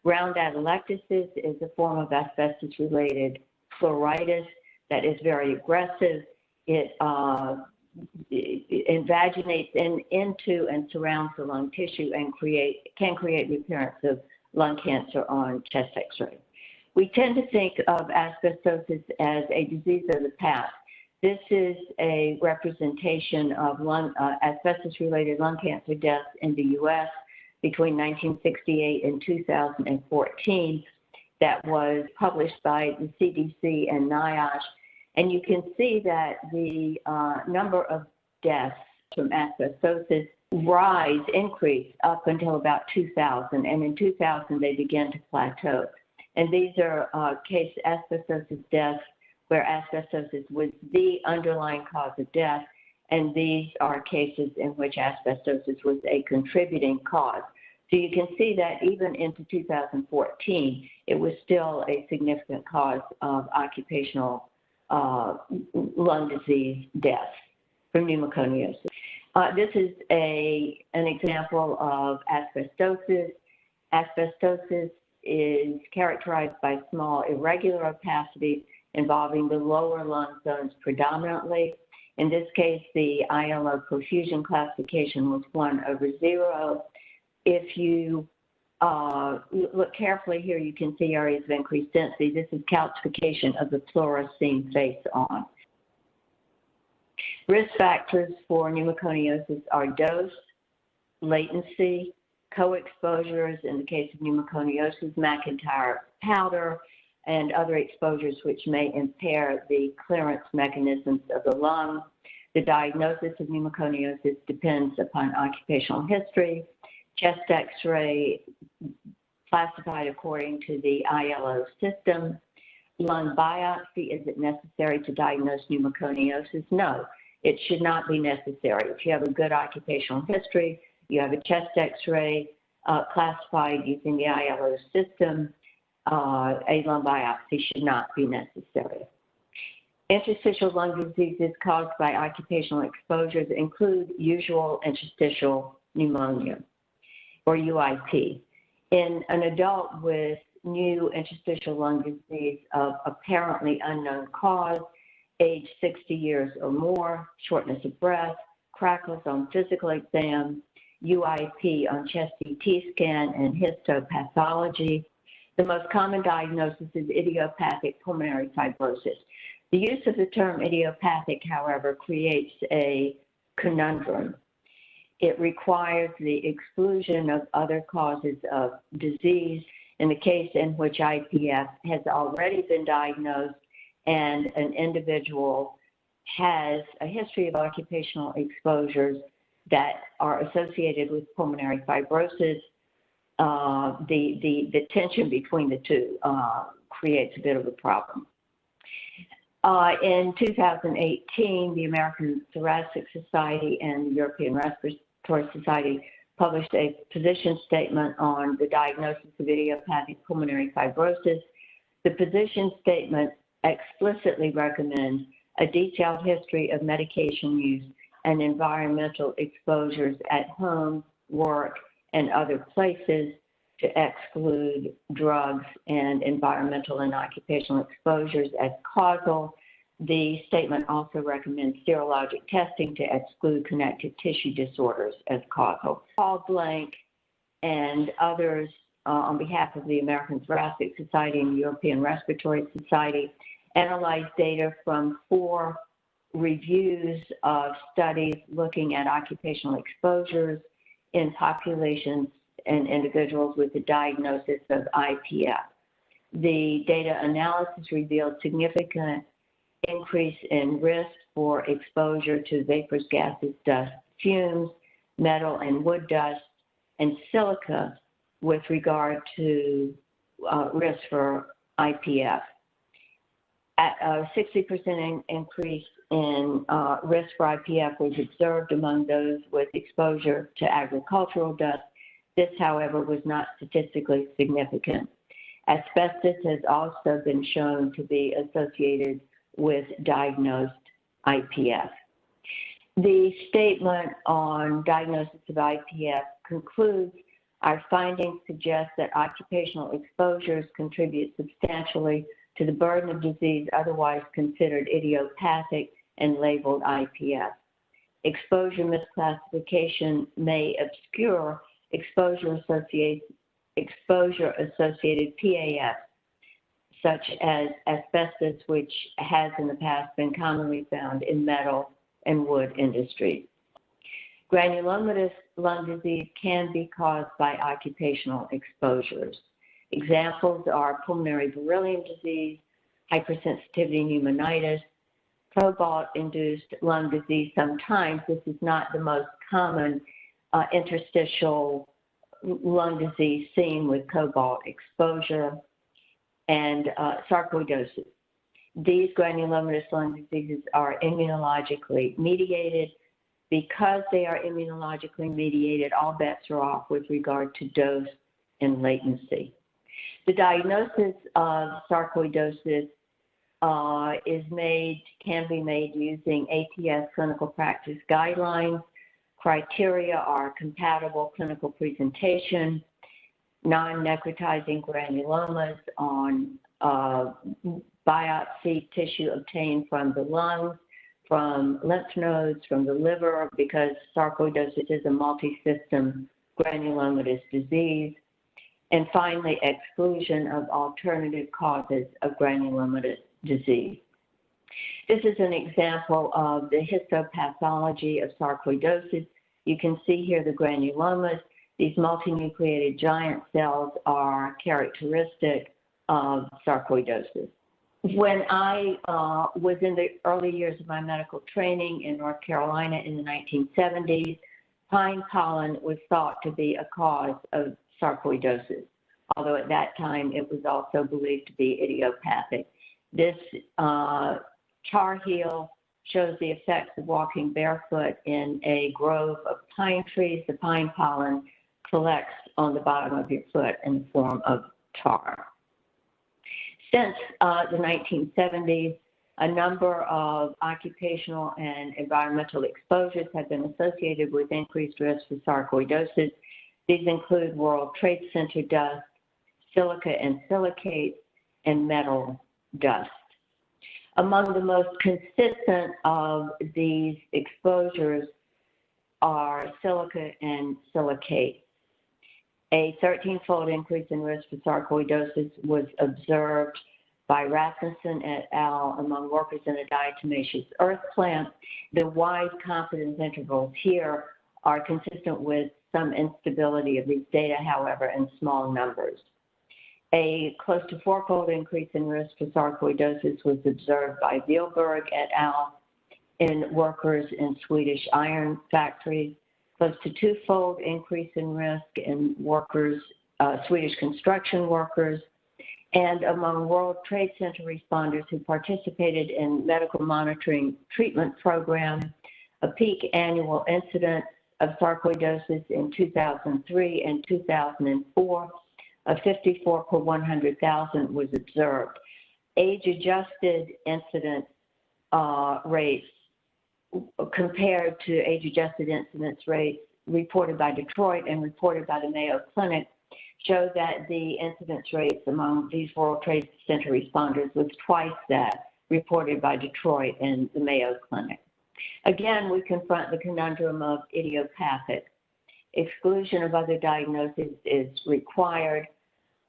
Round atelectasis is a form of asbestos-related pleuritis that is very aggressive. It invaginates into and surrounds the lung tissue and can create the appearance of lung cancer on chest x-ray. We tend to think of asbestosis as a disease of the past. This is a representation of asbestos-related lung cancer deaths in the U.S. between 1968 and 2014 that was published by the CDC and NIOSH. And you can see that the number of deaths from asbestosis increased up until about 2000. And in 2000, they began to plateau. And these are case asbestosis deaths where asbestosis was the underlying cause of death. And these are cases in which asbestosis was a contributing cause. So you can see that even into 2014, it was still a significant cause of occupational lung disease deaths from pneumoconiosis. This is an example of asbestosis. Asbestosis is characterized by small irregular opacities involving the lower lung zones predominantly. In this case, the ILO perfusion classification was 1/0. If you look carefully here, you can see areas of increased density. This is calcification of the pleura seen face on. Risk factors for pneumoconiosis are dose, latency, co-exposures, in the case of pneumoconiosis, McIntyre powder, and other exposures which may impair the clearance mechanisms of the lung. The diagnosis of pneumoconiosis depends upon occupational history. Chest x-ray classified according to the ILO system. Lung biopsy, is it necessary to diagnose pneumoconiosis? No, it should not be necessary. If you have a good occupational history, you have a chest x-ray classified using the ILO system, a lung biopsy should not be necessary. Interstitial lung diseases caused by occupational exposures include usual interstitial pneumonia, or UIP. In an adult with new interstitial lung disease of apparently unknown cause, age 60 years or more, shortness of breath, crackles on physical exam, UIP on chest CT scan, and histopathology. The most common diagnosis is idiopathic pulmonary fibrosis. The use of the term idiopathic, however, creates a conundrum. It requires the exclusion of other causes of disease in the case in which IPF has already been diagnosed and an individual has a history of occupational exposures that are associated with pulmonary fibrosis. The tension between the two creates a bit of a problem. In 2018, the American Thoracic Society and the European Respiratory Society published a position statement on the diagnosis of idiopathic pulmonary fibrosis. The position statement explicitly recommends a detailed history of medication use and environmental exposures at home, work, and other places to exclude drugs and environmental and occupational exposures as causal. The statement also recommends serologic testing to exclude connective tissue disorders as causal. Paul Blank and others on behalf of the American Thoracic Society and the European Respiratory Society analyzed data from 4 reviews of studies looking at occupational exposures in populations and individuals with a diagnosis of IPF. The data analysis revealed significant increase in risk for exposure to vapors, gases, dust, fumes, metal and wood dust, and silica with regard to risk for IPF. At a 60% increase in risk for IPF was observed among those with exposure to agricultural dust. This, however, was not statistically significant. Asbestos has also been shown to be associated with diagnosed IPF. The statement on diagnosis of IPF concludes, our findings suggest that occupational exposures contribute substantially to the burden of disease otherwise considered idiopathic and labeled IPF. Exposure misclassification may obscure exposure-associated PAF, such as asbestos, which has in the past been commonly found in metal and wood industries. Granulomatous lung disease can be caused by occupational exposures. Examples are pulmonary beryllium disease, hypersensitivity pneumonitis, cobalt-induced lung disease. Sometimes this is not the most common interstitial lung disease seen with cobalt exposure, and sarcoidosis. These granulomatous lung diseases are immunologically mediated. Because they are immunologically mediated, all bets are off with regard to dose and latency. The diagnosis of sarcoidosis can be made using ATS clinical practice guidelines. Criteria are compatible clinical presentation, non-necrotizing granulomas on biopsy tissue obtained from the lungs, from lymph nodes, from the liver, because sarcoidosis is a multi-system granulomatous disease. And finally, exclusion of alternative causes of granulomatous disease. This is an example of the histopathology of sarcoidosis. You can see here the granulomas. These multinucleated giant cells are characteristic of sarcoidosis. When I was in the early years of my medical training in North Carolina in the 1970s, pine pollen was thought to be a cause of sarcoidosis, although at that time it was also believed to be idiopathic. This chart heel shows the effects of walking barefoot in a grove of pine trees. The pine pollen collects on the bottom of your foot in the form of tar. Since the 1970s, a number of occupational and environmental exposures have been associated with increased risk for sarcoidosis. These include World Trade Center dust, silica and silicates, and metal dust. Among the most consistent of these exposures are silica and silicates. A 13-fold increase in risk for sarcoidosis was observed by Rasmussen et al. Among workers in a diatomaceous earth plant. The wide confidence intervals here are consistent with some instability of these data, however, in small numbers. A close to fourfold increase in risk for sarcoidosis was observed by Wielberg et al. In workers in Swedish iron factories, close to twofold increase in risk in workers, Swedish construction workers, and among World Trade Center responders who participated in medical monitoring treatment program, a peak annual incidence of sarcoidosis in 2003 and 2004 of 54 per 100,000 was observed. Age-adjusted incidence rates compared to age-adjusted incidence rates reported by Detroit and reported by the Mayo Clinic show that the incidence rates among these World Trade Center responders was twice that reported by Detroit and the Mayo Clinic. Again, we confront the conundrum of idiopathic. Exclusion of other diagnoses is required.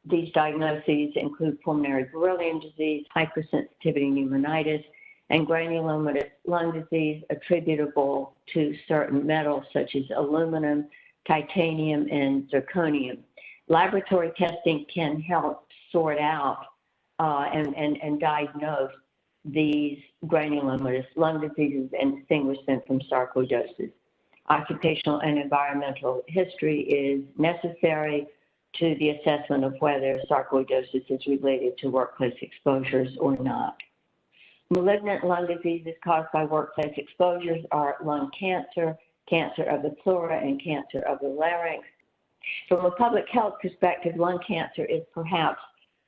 These diagnoses include pulmonary beryllium disease, hypersensitivity pneumonitis, and granulomatous lung disease attributable to certain metals such as aluminum, titanium, and zirconium. Laboratory testing can help sort out and diagnose these granulomatous lung diseases and distinguish them from sarcoidosis. Occupational and environmental history is necessary to the assessment of whether sarcoidosis is related to workplace exposures or not. Malignant lung diseases caused by workplace exposures are lung cancer, cancer of the pleura, and cancer of the larynx. From a public health perspective, lung cancer is perhaps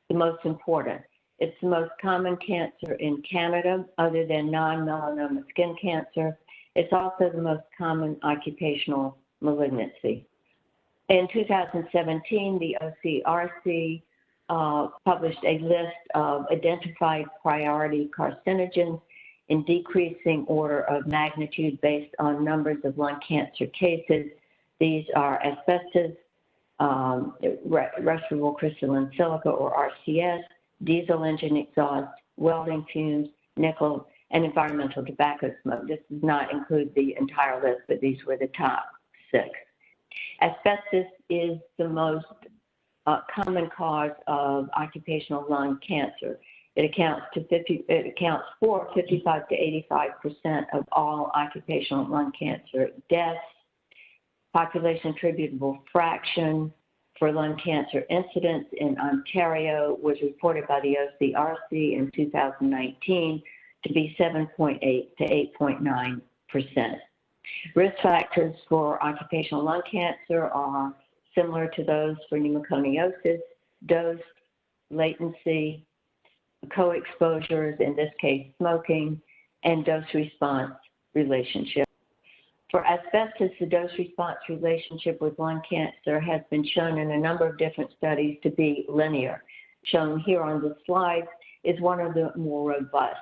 the most important. It's the most common cancer in Canada, other than non-melanoma skin cancer. It's also the most common occupational malignancy. In 2017, the OCRC published a list of identified priority carcinogens in decreasing order of magnitude based on numbers of lung cancer cases. These are asbestos, respirable crystalline silica or RCS, diesel engine exhaust, welding fumes, nickel, and environmental tobacco smoke. This does not include the entire list, but these were the top 6. Asbestos is the most common cause of occupational lung cancer. It accounts for 55 to 85% of all occupational lung cancer deaths. Population attributable fraction for lung cancer incidence in Ontario was reported by the OCRC in 2019 to be 7.8 to 8.9%. Risk factors for occupational lung cancer are similar to those for pneumoconiosis, dose, latency, co-exposures, in this case smoking, and dose-response relationship. For asbestos, the dose-response relationship with lung cancer has been shown in a number of different studies to be linear. Shown here on the slide is one of the more robust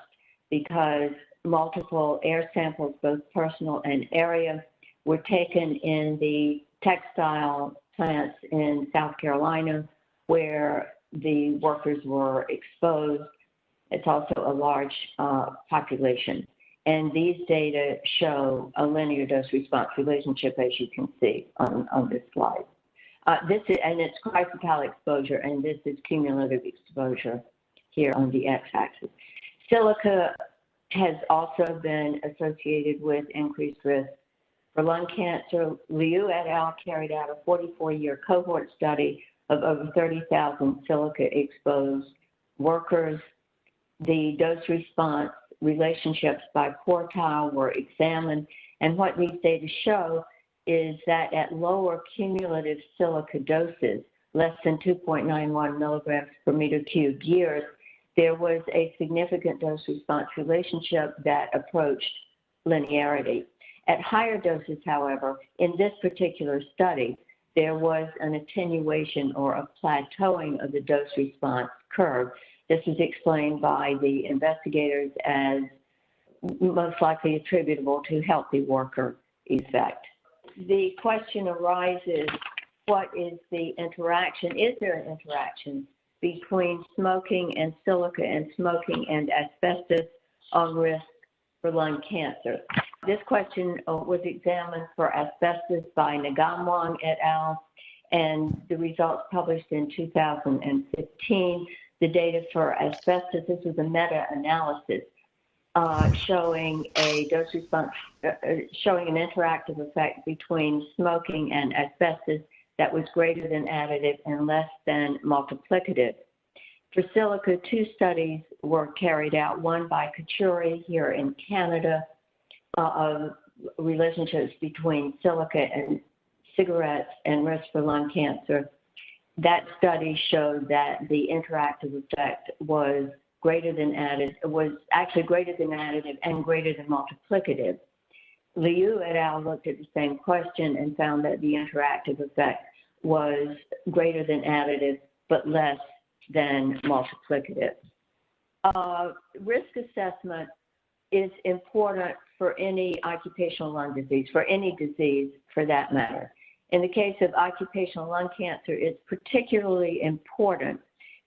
because multiple air samples, both personal and area, were taken in the textile plants in South Carolina where the workers were exposed. It's also a large population. And these data show a linear dose-response relationship, as you can see on this slide. And it's chrysotile exposure, and this is cumulative exposure here on the x-axis. Silica has also been associated with increased risk for lung cancer. Liu et al. Carried out a 44-year cohort study of over 30,000 silica-exposed workers. The dose-response relationships by quartile were examined, and what these data show is that at lower cumulative silica doses, less than 2.91 milligrams per meter cubed years, there was a significant dose-response relationship that approached linearity. At higher doses, however, in this particular study, there was an attenuation or a plateauing of the dose-response curve. This is explained by the investigators as most likely attributable to healthy worker effect. The question arises, what is the interaction? Is there an interaction between smoking and silica and smoking and asbestos on risk for lung cancer? This question was examined for asbestos by Nagamwang et al., and the results published in 2015. The data for asbestos, this was a meta-analysis showing a dose response, showing an interactive effect between smoking and asbestos that was greater than additive and less than multiplicative. For silica, 2 studies were carried out, one by Kachuri here in Canada, of relationships between silica and cigarettes and risk for lung cancer. That study showed that the interactive effect was greater than additive, was actually greater than additive and greater than multiplicative. Liu et al. Looked at the same question and found that the interactive effect was greater than additive but less than multiplicative. Risk assessment is important for any occupational lung disease, for any disease for that matter. In the case of occupational lung cancer, it's particularly important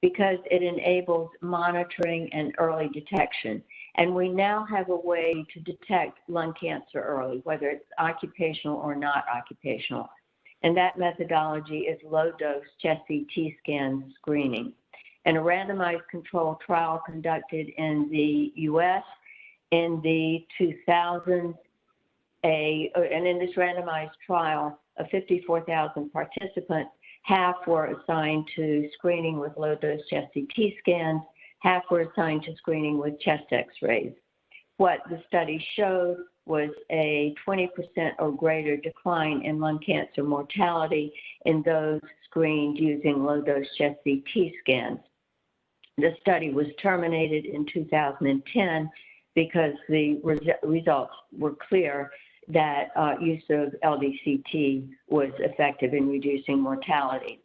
because it enables monitoring and early detection. And we now have a way to detect lung cancer early, whether it's occupational or not occupational. And that methodology is low-dose chest CT scan screening. In a randomized controlled trial conducted in the US in the 2000s, and in this randomized trial of 54,000 participants, half were assigned to screening with low-dose chest CT scans, half were assigned to screening with chest x-rays. What the study showed was a 20% or greater decline in lung cancer mortality in those screened using low-dose chest CT scans. The study was terminated in 2010 because the results were clear that use of LDCT was effective in reducing mortality.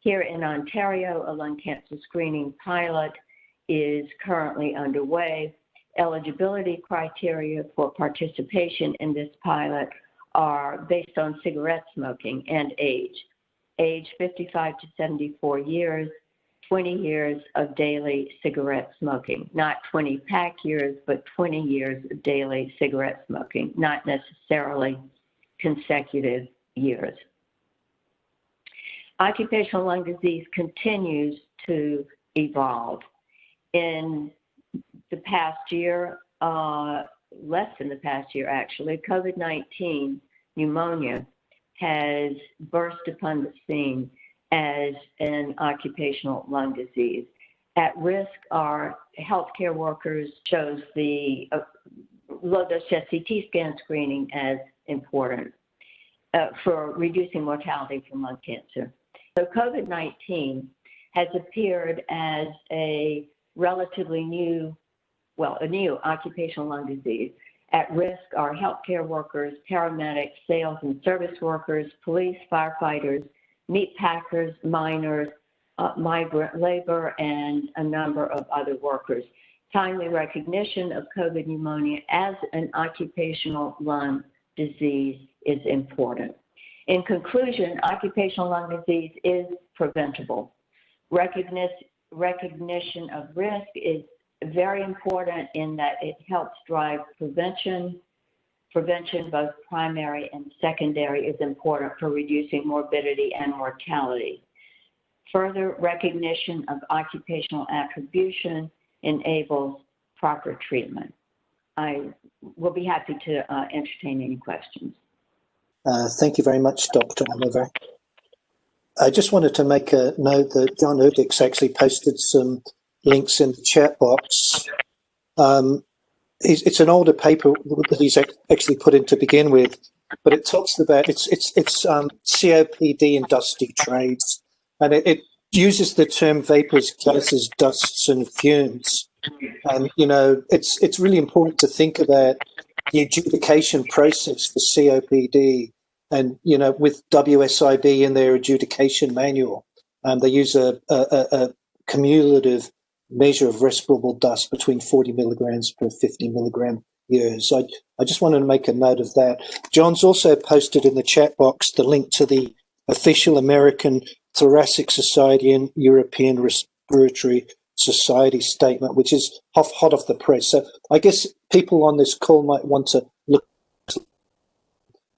Here in Ontario, a lung cancer screening pilot is currently underway. Eligibility criteria for participation in this pilot are based on cigarette smoking and age. Age 55 to 74 years, 20 years of daily cigarette smoking, not 20 pack years, but 20 years of daily cigarette smoking, not necessarily consecutive years. Occupational lung disease continues to evolve. In the past year, less than the past year actually, COVID-19 pneumonia has burst upon the scene as an occupational lung disease. At risk are healthcare workers, shows the low-dose chest CT scan screening as important for reducing mortality from lung cancer. So COVID-19 has appeared as a relatively new, well, a new occupational lung disease. At risk are healthcare workers, paramedics, sales and service workers, police, firefighters, meat packers, miners, migrant labor, and a number of other workers. Timely recognition of COVID pneumonia as an occupational lung disease is important. In conclusion, occupational lung disease is preventable. Recognition of risk is very important in that it helps drive prevention. Prevention, both primary and secondary, is important for reducing morbidity and mortality. Further recognition of occupational attribution enables proper treatment. I will be happy to entertain any questions. Thank you very much, Dr. Oliver. I just wanted to make a note that John Erdix actually posted some links in the chat box. It's an older paper that he's actually put in to begin with, but it talks about it's COPD in dusty trades, and it uses the term vapors, gases, dusts, and fumes. And you know, it's really important to think about the adjudication process for COPD, and you know, with WSIB in their adjudication manual, they use a cumulative measure of respirable dust between 40 milligrams per 50 milligram years. I just wanted to make a note of that. John's also posted in the chat box the link to the official American Thoracic Society and European Respiratory Society statement, which is hot off the press. So I guess people on this call might want to look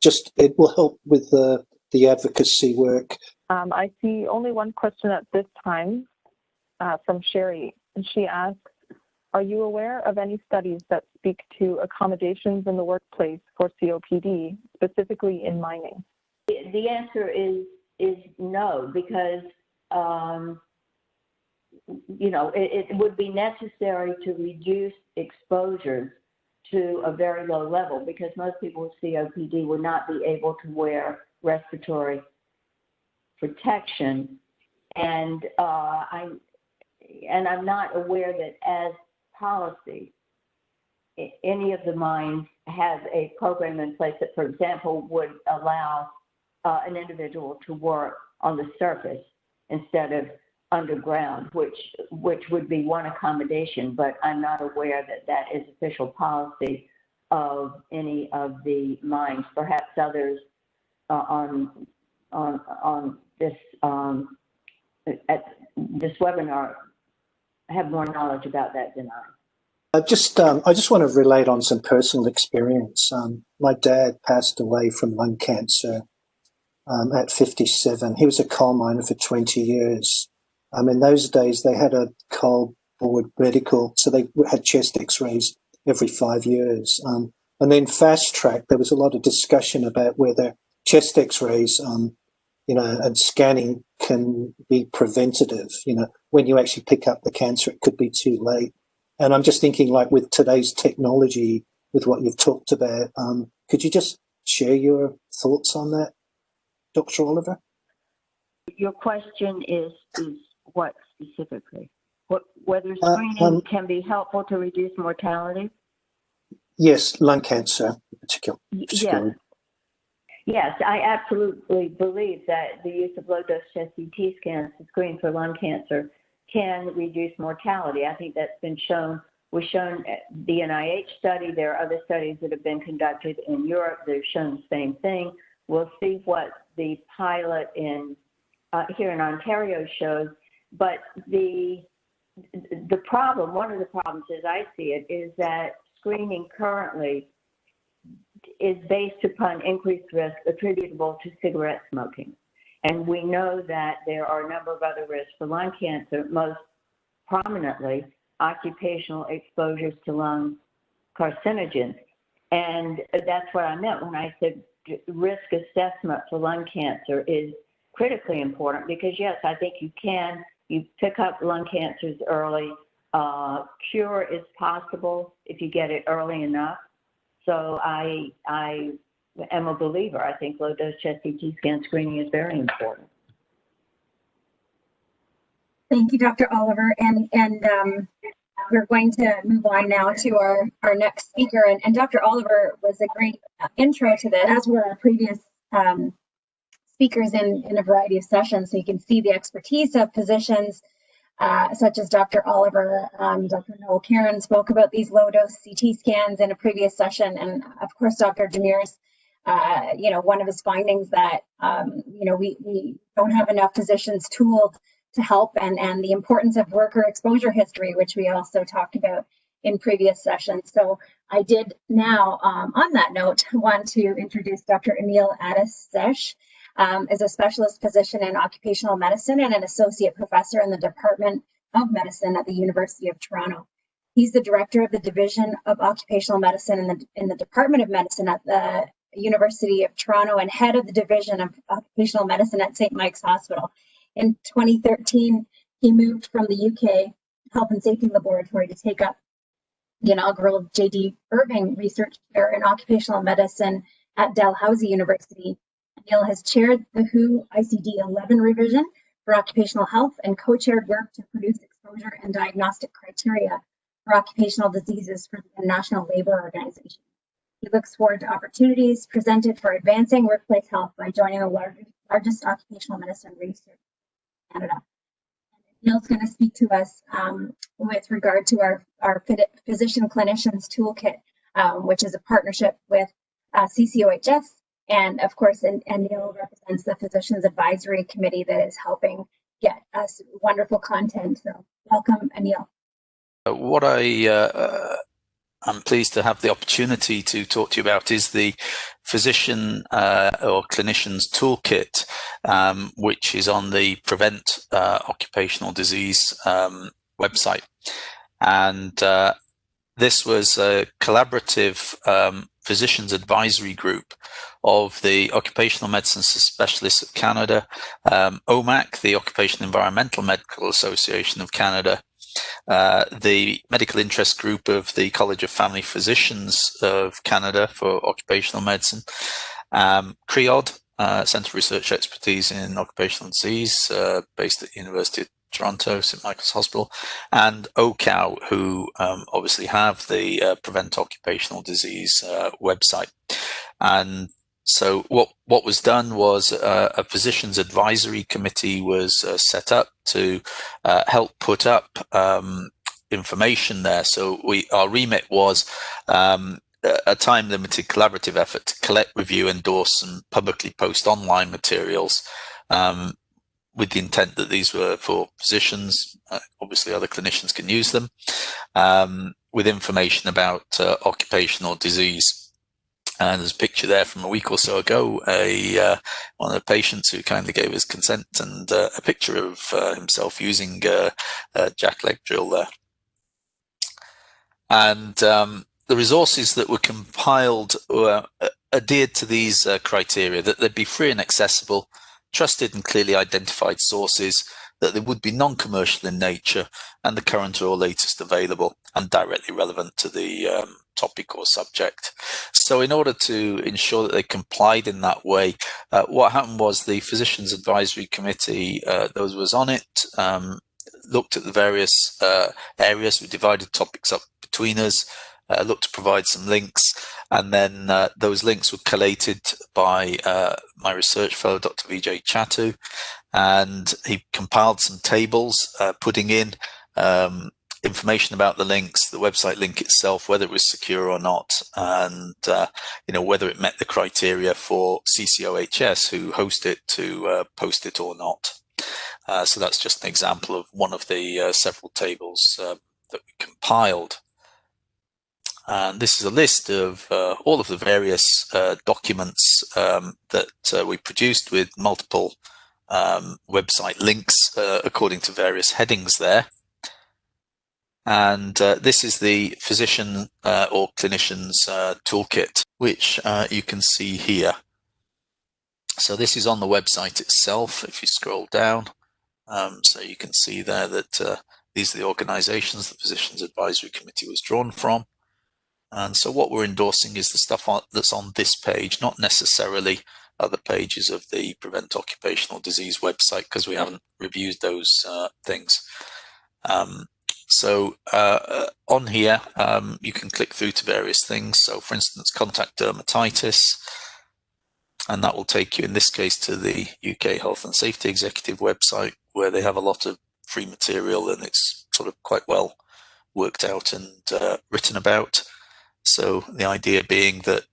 just it will help with the advocacy work. I see only one question at this time from Sherry, and she asks, are you aware of any studies that speak to accommodations in the workplace for COPD, specifically in mining? The answer is no, because it would be necessary to reduce exposures to a very low level, because most people with COPD would not be able to wear respiratory protection, and I'm not aware that as policy any of the mines have a program in place that, for example, would allow an individual to work on the surface instead of underground, which would be one accommodation, but I'm not aware that that is official policy of any of the mines. Perhaps others on this at this webinar have more knowledge about that than I. I just want to relate on some personal experience. My dad passed away from lung cancer at 57. He was a coal miner for 20 years. In those days, they had a coal board medical, so they had chest x-rays every 5 years. And then fast track, there was a lot of discussion about whether chest x-rays, and scanning can be preventative. When you actually pick up the cancer, it could be too late. And I'm just thinking, like, with today's technology, with what you've talked about, could you just share your thoughts on that, Dr. Oliver? Your question is what specifically? Whether screening can be helpful to reduce mortality? Yes, lung cancer in particular. Yes, I absolutely believe that the use of low-dose chest CT scans to screen for lung cancer can reduce mortality. I think that's been shown. Was shown at the NIH study. There are other studies that have been conducted in Europe that have shown the same thing. We'll see what the pilot in here in Ontario shows. But the problem, one of the problems as I see it, is that screening currently is based upon increased risk attributable to cigarette smoking. And we know that there are a number of other risks for lung cancer, most prominently occupational exposures to lung carcinogens. And that's what I meant when I said risk assessment for lung cancer is critically important, because yes, I think you pick up lung cancers early. Cure is possible if you get it early enough. So I am a believer. I think low-dose chest CT scan screening is very important. Thank you, Dr. Oliver. And we're going to move on now to our next speaker. And Dr. Oliver was a great intro to this, as were our previous speakers in a variety of sessions. So you can see the expertise of physicians such as Dr. Oliver. Dr. Noel Karen spoke about these low-dose CT scans in a previous session. And of course, Dr. Demir's, one of his findings that, we don't have enough physicians tooled to help, and the importance of worker exposure history, which we also talked about in previous sessions. So I did now, on that note, want to introduce Dr. Emil Adis-Sesh, as a specialist physician in occupational medicine and an associate professor in the Department of Medicine at the University of Toronto. He's the director of the Division of Occupational Medicine in the Department of Medicine at the University of Toronto and head of the Division of Occupational Medicine at St. Mike's Hospital. In 2013, he moved from the UK Health and Safety Laboratory to take up the inaugural J.D. Irving Research Chair in Occupational Medicine at Dalhousie University. Neil has chaired the WHO ICD-11 revision for occupational health and co-chaired work to produce exposure and diagnostic criteria for occupational diseases for the National Labour Organization. He looks forward to opportunities presented for advancing workplace health by joining the largest occupational medicine research in Canada. Neil's going to speak to us with regard to our Physician Clinicians Toolkit, which is a partnership with CCOHS. And of course, and Neil represents the Physicians Advisory Committee that is helping get us wonderful content. So welcome, Anil. I'm pleased to have the opportunity to talk to you about is the physician or clinician's toolkit, which is on the Prevent Occupational Disease website. And this was a collaborative physicians advisory group of the Occupational Medicine Specialists of Canada, OMAC, the Occupational Environmental Medical Association of Canada, the medical interest group of the College of Family Physicians of Canada for Occupational Medicine, CREOD, Centre for Research Expertise in Occupational Disease, based at the University of Toronto, St. Michael's Hospital, and OCOW, who obviously have the Prevent Occupational Disease website. And so what was done was a physicians advisory committee was set up to help put up information there. So our remit was a time-limited collaborative effort to collect, review, endorse, and publicly post online materials with the intent that these were for physicians. Obviously, other clinicians can use them, with information about occupational disease. And there's a picture there from a week or so ago, one of the patients who kindly gave his consent, and a picture of himself using a jack-leg drill there. And the resources that were compiled were adhered to these criteria, that they'd be free and accessible, trusted and clearly identified sources, that they would be non-commercial in nature, and the current or latest available, and directly relevant to the topic or subject. So in order to ensure that they complied in that way, what happened was the Physicians Advisory Committee, those was on it, looked at the various areas. We divided topics up between us, looked to provide some links, and then those links were collated by my research fellow, Dr. Vijay Chattu, and he compiled some tables, putting in information about the links, the website link itself, whether it was secure or not, and whether it met the criteria for CCOHS, who host it, to post it or not. So that's just an example of one of the several tables that we compiled. And this is a list of all of the various documents that we produced with multiple website links according to various headings there. And this is the physician or clinician's toolkit, which you can see here. So this is on the website itself, if you scroll down. So you can see there that these are the organizations the Physicians Advisory Committee was drawn from. And so what we're endorsing is the stuff that's on this page, not necessarily other pages of the Prevent Occupational Disease website, because we haven't reviewed those things. So on here, you can click through to various things. So for instance, contact dermatitis, and that will take you in this case to the UK Health and Safety Executive website, where they have a lot of free material, and it's sort of quite well worked out and written about. So the idea being that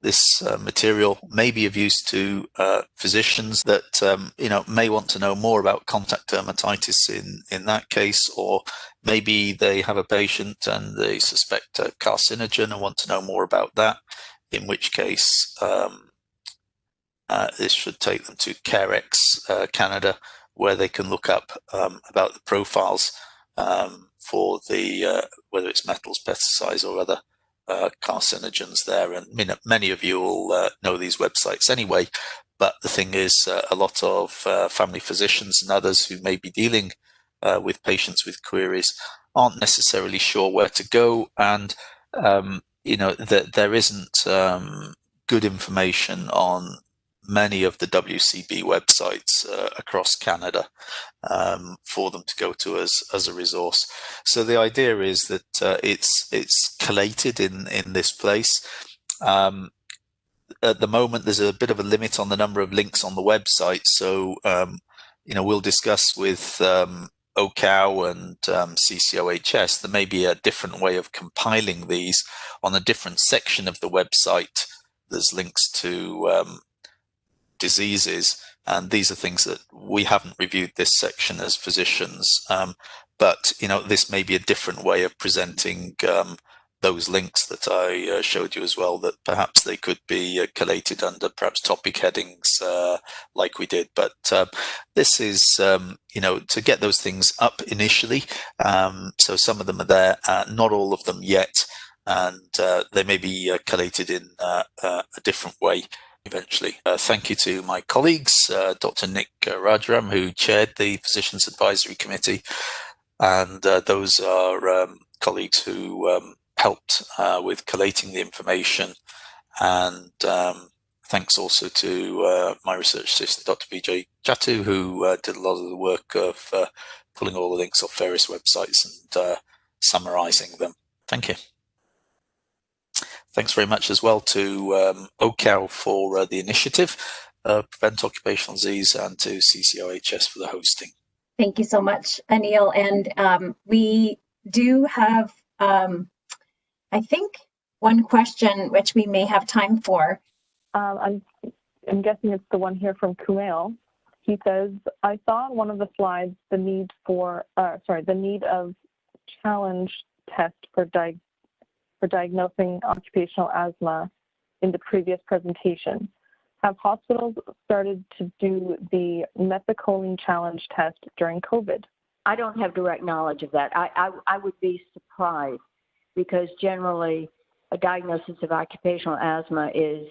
this material may be of use to physicians that may want to know more about contact dermatitis in that case, or maybe they have a patient and they suspect a carcinogen and want to know more about that, in which case this should take them to CareX Canada, where they can look up about the profiles for the whether it's metals, pesticides, or other carcinogens there. And many of you will know these websites anyway, but the thing is, a lot of family physicians and others who may be dealing with patients with queries aren't necessarily sure where to go, and that there isn't good information on many of the WCB websites across Canada for them to go to as a resource. So the idea is that it's collated in this place. At the moment, there's a bit of a limit on the number of links on the website. So we'll discuss with OCOW and CCOHS. There may be a different way of compiling these on a different section of the website. There's links to diseases, and these are things that we haven't reviewed this section as physicians, but this may be a different way of presenting those links that I showed you as well, that perhaps they could be collated under perhaps topic headings like we did. But this is, to get those things up initially. So some of them are there, not all of them yet, and they may be collated in a different way eventually. Thank you to my colleagues, Dr. Nick Rajaram, who chaired the Physicians Advisory Committee, and those are colleagues who helped with collating the information. And thanks also to my research assistant, Dr. Vijay Chatu, who did a lot of the work of pulling all the links off various websites and summarizing them. Thank you. Thanks very much as well to OCAL for the initiative, Prevent Occupational Disease, and to CCOHS for the hosting. Thank you so much, Anil. And we do have, I think, one question which we may have time for. I'm guessing it's the one here from Kumail. He says, I saw on one of the slides the need of challenge test for diagnosing occupational asthma in the previous presentation. Have hospitals started to do the methacholine challenge test during COVID? I don't have direct knowledge of that. I would be surprised, because generally a diagnosis of occupational asthma is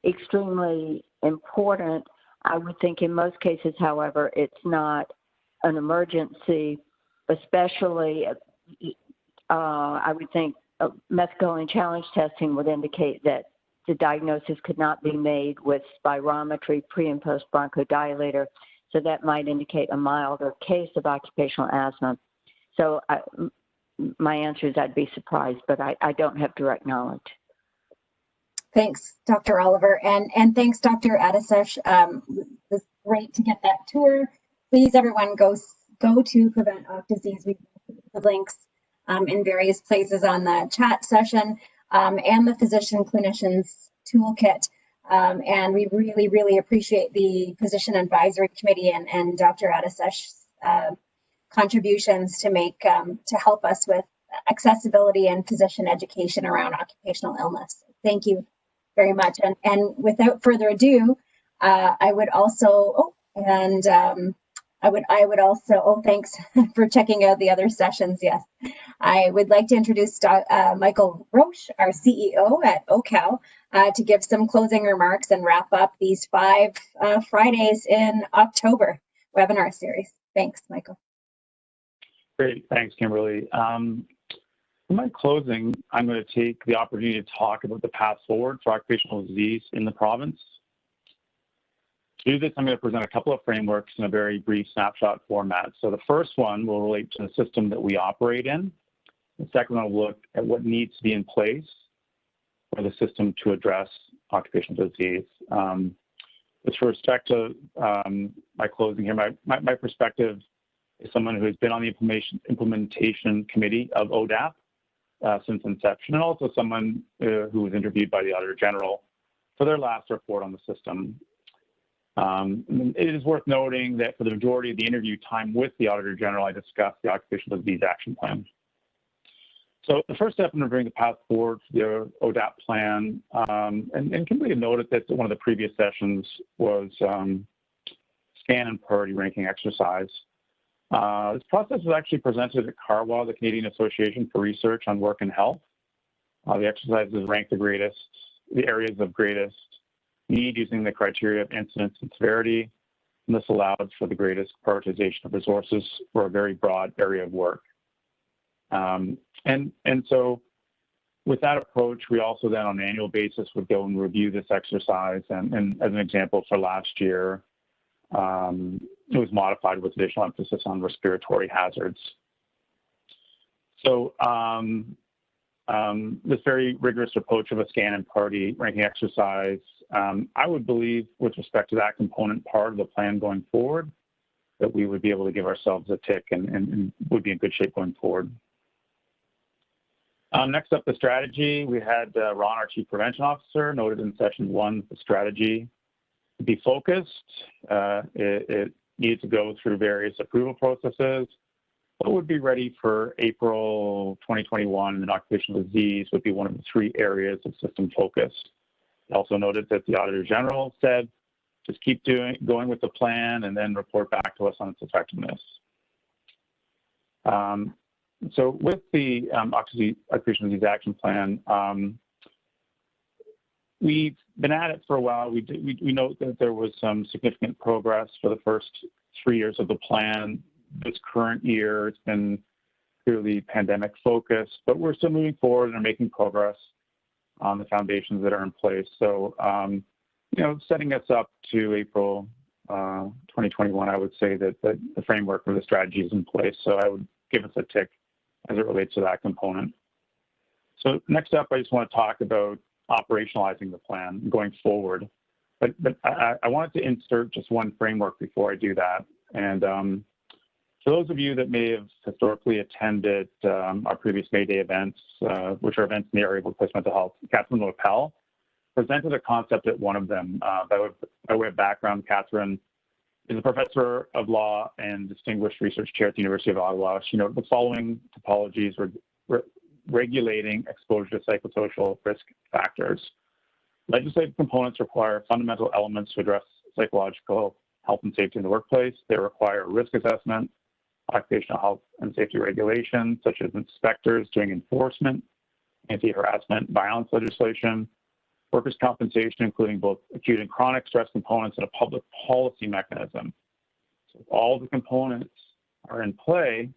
extremely important. I would think in most cases, however, it's not an emergency, especially I would think methacholine challenge testing would indicate that the diagnosis could not be made with spirometry pre and post bronchodilator. So that might indicate a milder case of occupational asthma. So my answer is I'd be surprised, but I don't have direct knowledge. Thanks, Dr. Oliver, and thanks, Dr. Adisesh. It was great to get that tour. Please, everyone, go to Prevent Oc Disease. We put the links in various places on the chat session, and the Physician Clinicians Toolkit. And we really, really appreciate the Physician Advisory Committee and Dr. Adisesh's contributions to make to help us with accessibility and physician education around occupational illness. Thank you very much. And without further ado, I would also, thanks for checking out the other sessions. Yes, I would like to introduce Michael Roche, our CEO at OCAL, to give some closing remarks and wrap up these 5 Fridays in October webinar series. Thanks, Michael. Great, thanks, Kimberly. For my closing, I'm going to take the opportunity to talk about the path forward for occupational disease in the province. To do this, I'm going to present a couple of frameworks in a very brief snapshot format. So the first one will relate to the system that we operate in. The second one will look at what needs to be in place for the system to address occupational disease. With respect to my closing here, my perspective is someone who has been on the implementation committee of ODAP since inception, and also someone who was interviewed by the Auditor General for their last report on the system. It is worth noting that for the majority of the interview time with the Auditor General, I discussed the Occupational Disease Action Plan. So the first step in bringing the path forward for the ODAP plan, and Kimberly had noted that one of the previous sessions was scan and priority ranking exercise. This process was actually presented at CARWA, the Canadian Association for Research on Work and Health. The exercises ranked the areas of greatest need using the criteria of incidence and severity, and this allowed for the greatest prioritization of resources for a very broad area of work. And so with that approach, we also then on an annual basis would go and review this exercise. And as an example, for last year, it was modified with additional emphasis on respiratory hazards. So this very rigorous approach of a scan and priority ranking exercise, I would believe with respect to that component part of the plan going forward, that we would be able to give ourselves a tick and would be in good shape going forward. Next up, the strategy. We had Ron, our Chief Prevention Officer, noted in session 1 the strategy to be focused. It needed to go through various approval processes, what would be ready for April 2021 in occupational disease would be one of the 3 areas of system focus. I also noted that the Auditor General said, just keep going with the plan and then report back to us on its effectiveness. So with the Occupational Disease Action Plan, we've been at it for a while. We note that there was some significant progress for the first 3 years of the plan. This current year, it's been clearly pandemic focused, but we're still moving forward and are making progress on the foundations that are in place. So, you know, setting us up to April 2021, I would say that the framework for the strategy is in place. So I would give us a tick as it relates to that component. So next up, I just want to talk about operationalizing the plan going forward. But I wanted to insert just one framework before I do that. And for those of you that may have historically attended our previous May Day events, which are events in the area of workplace mental health, Catherine Lapel presented a concept at one of them. By way of background, Catherine is a professor of law and distinguished research chair at the University of Ottawa. She noted the following topologies were regulating exposure to psychosocial risk factors. Legislative components require fundamental elements to address psychological health and safety in the workplace. They require risk assessment, occupational health and safety regulations, such as inspectors doing enforcement, anti-harassment, violence legislation, workers' compensation, including both acute and chronic stress components, and a public policy mechanism. So if all the components are in play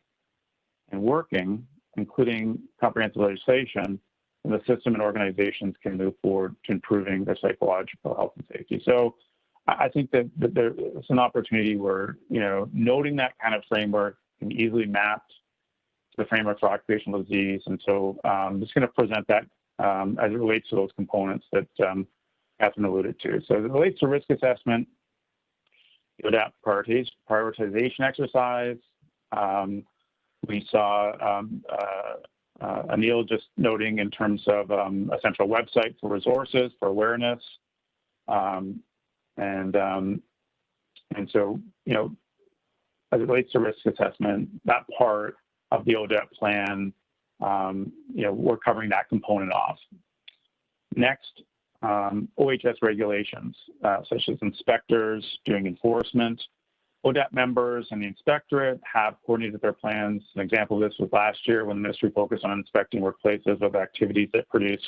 and working, including comprehensive legislation, and the system and organizations can move forward to improving their psychological health and safety. So I think that there's an opportunity where, you know, noting that kind of framework can easily map to the framework for occupational disease. And so I'm just going to present that as it relates to those components that Catherine alluded to. So as it relates to risk assessment, you adapt prioritization exercise. We saw Anil just noting in terms of a central website for resources, for awareness. And so, you know, as it relates to risk assessment, that part of the ODEP plan, you know, we're covering that component off. Next, OHS regulations, such as inspectors doing enforcement. ODEP members and the inspectorate have coordinated their plans. An example of this was last year when the ministry focused on inspecting workplaces of activities that produce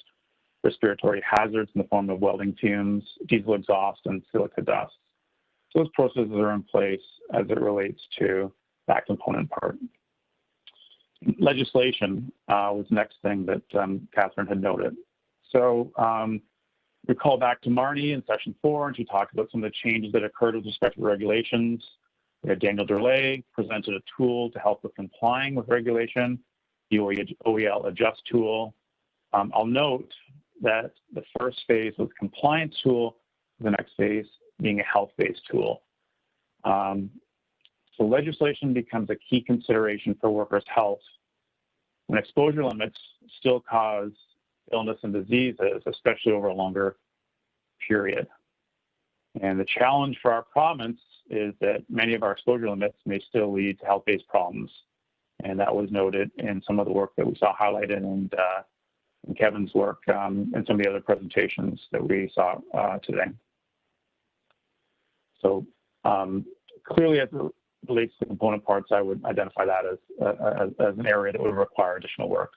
respiratory hazards in the form of welding fumes, diesel exhaust, and silica dust. So those processes are in place as it relates to that component part. Legislation was the next thing that Catherine had noted. So recall back to Marnie in session 4, and she talked about some of the changes that occurred with respect to regulations. We had Daniel Durlay presented a tool to help with complying with regulation, the OEL Adjust tool. I'll note that the first phase was compliance tool, the next phase being a health-based tool. So legislation becomes a key consideration for workers' health when exposure limits still cause illness and diseases, especially over a longer period. And the challenge for our province is that many of our exposure limits may still lead to health-based problems. And that was noted in some of the work that we saw highlighted in Kevin's work and some of the other presentations that we saw today. So clearly, as it relates to component parts, I would identify that as an area that would require additional work.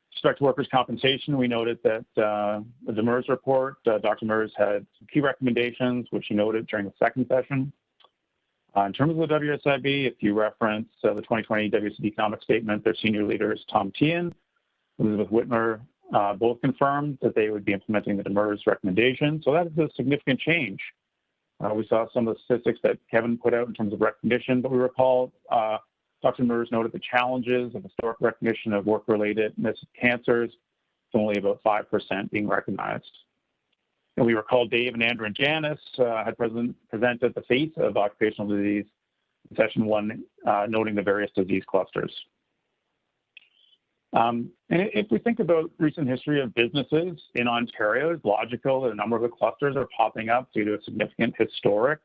With respect to workers' compensation, we noted that the Demers report, Dr. Demers had some key recommendations, which he noted during the second session. In terms of the WSIB, if you reference the 2020 WSIB economic statement, their senior leaders, Tom Tian, Elizabeth Whitmer, both confirmed that they would be implementing the Demers recommendation. So that is a significant change. We saw some of the statistics that Kevin put out in terms of recognition, but we recall Dr. Demers noted the challenges of historic recognition of work-related cancers, with only about 5% being recognized. And we recall Dave and Andrew and Janice had presented the face of occupational disease in session 1, noting the various disease clusters. And if we think about recent history of businesses in Ontario, it's logical that a number of the clusters are popping up due to a significant historic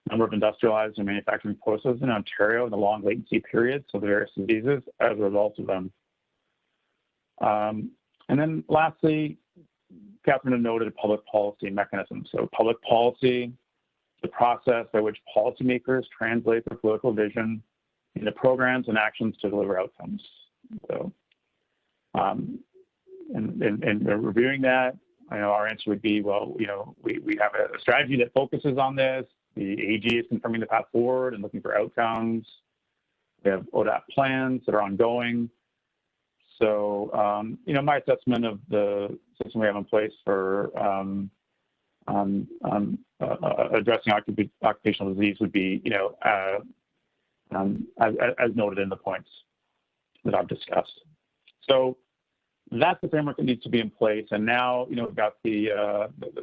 number of industrialized and manufacturing processes in Ontario, and the long latency periods of the various diseases as a result of them. And then lastly, Catherine had noted public policy mechanisms. So public policy, the process by which policymakers translate their political vision into programs and actions to deliver outcomes. So, and reviewing that, I know our answer would be, well, you know, we have a strategy that focuses on this. The AG is confirming the path forward and looking for outcomes. We have ODAP plans that are ongoing. So, you know, my assessment of the system we have in place for addressing occupational disease would be, you know, as noted in the points that I've discussed. So that's the framework that needs to be in place. And now, you know, we've got the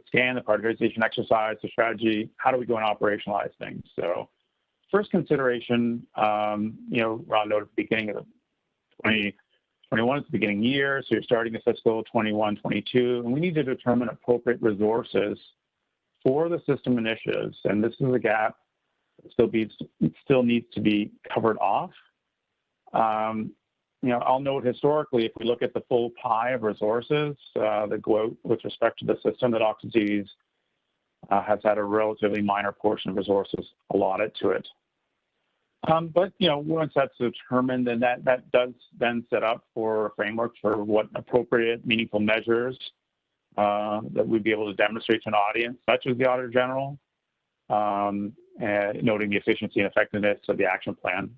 scan, the prioritization exercise, the strategy. How do we go and operationalize things? So first consideration, you know, Ron noted at the beginning of the 2021 is the beginning year, so you're starting the fiscal 21-22, and we need to determine appropriate resources for the system initiatives. And this is a gap that still needs to be covered off. You know, I'll note historically, if we look at the full pie of resources that go out with respect to the system, that OxDisease has had a relatively minor portion of resources allotted to it. But, you know, once that's determined, then that does then set up for a framework for what appropriate, meaningful measures that we'd be able to demonstrate to an audience, such as the Auditor General, and noting the efficiency and effectiveness of the action plan.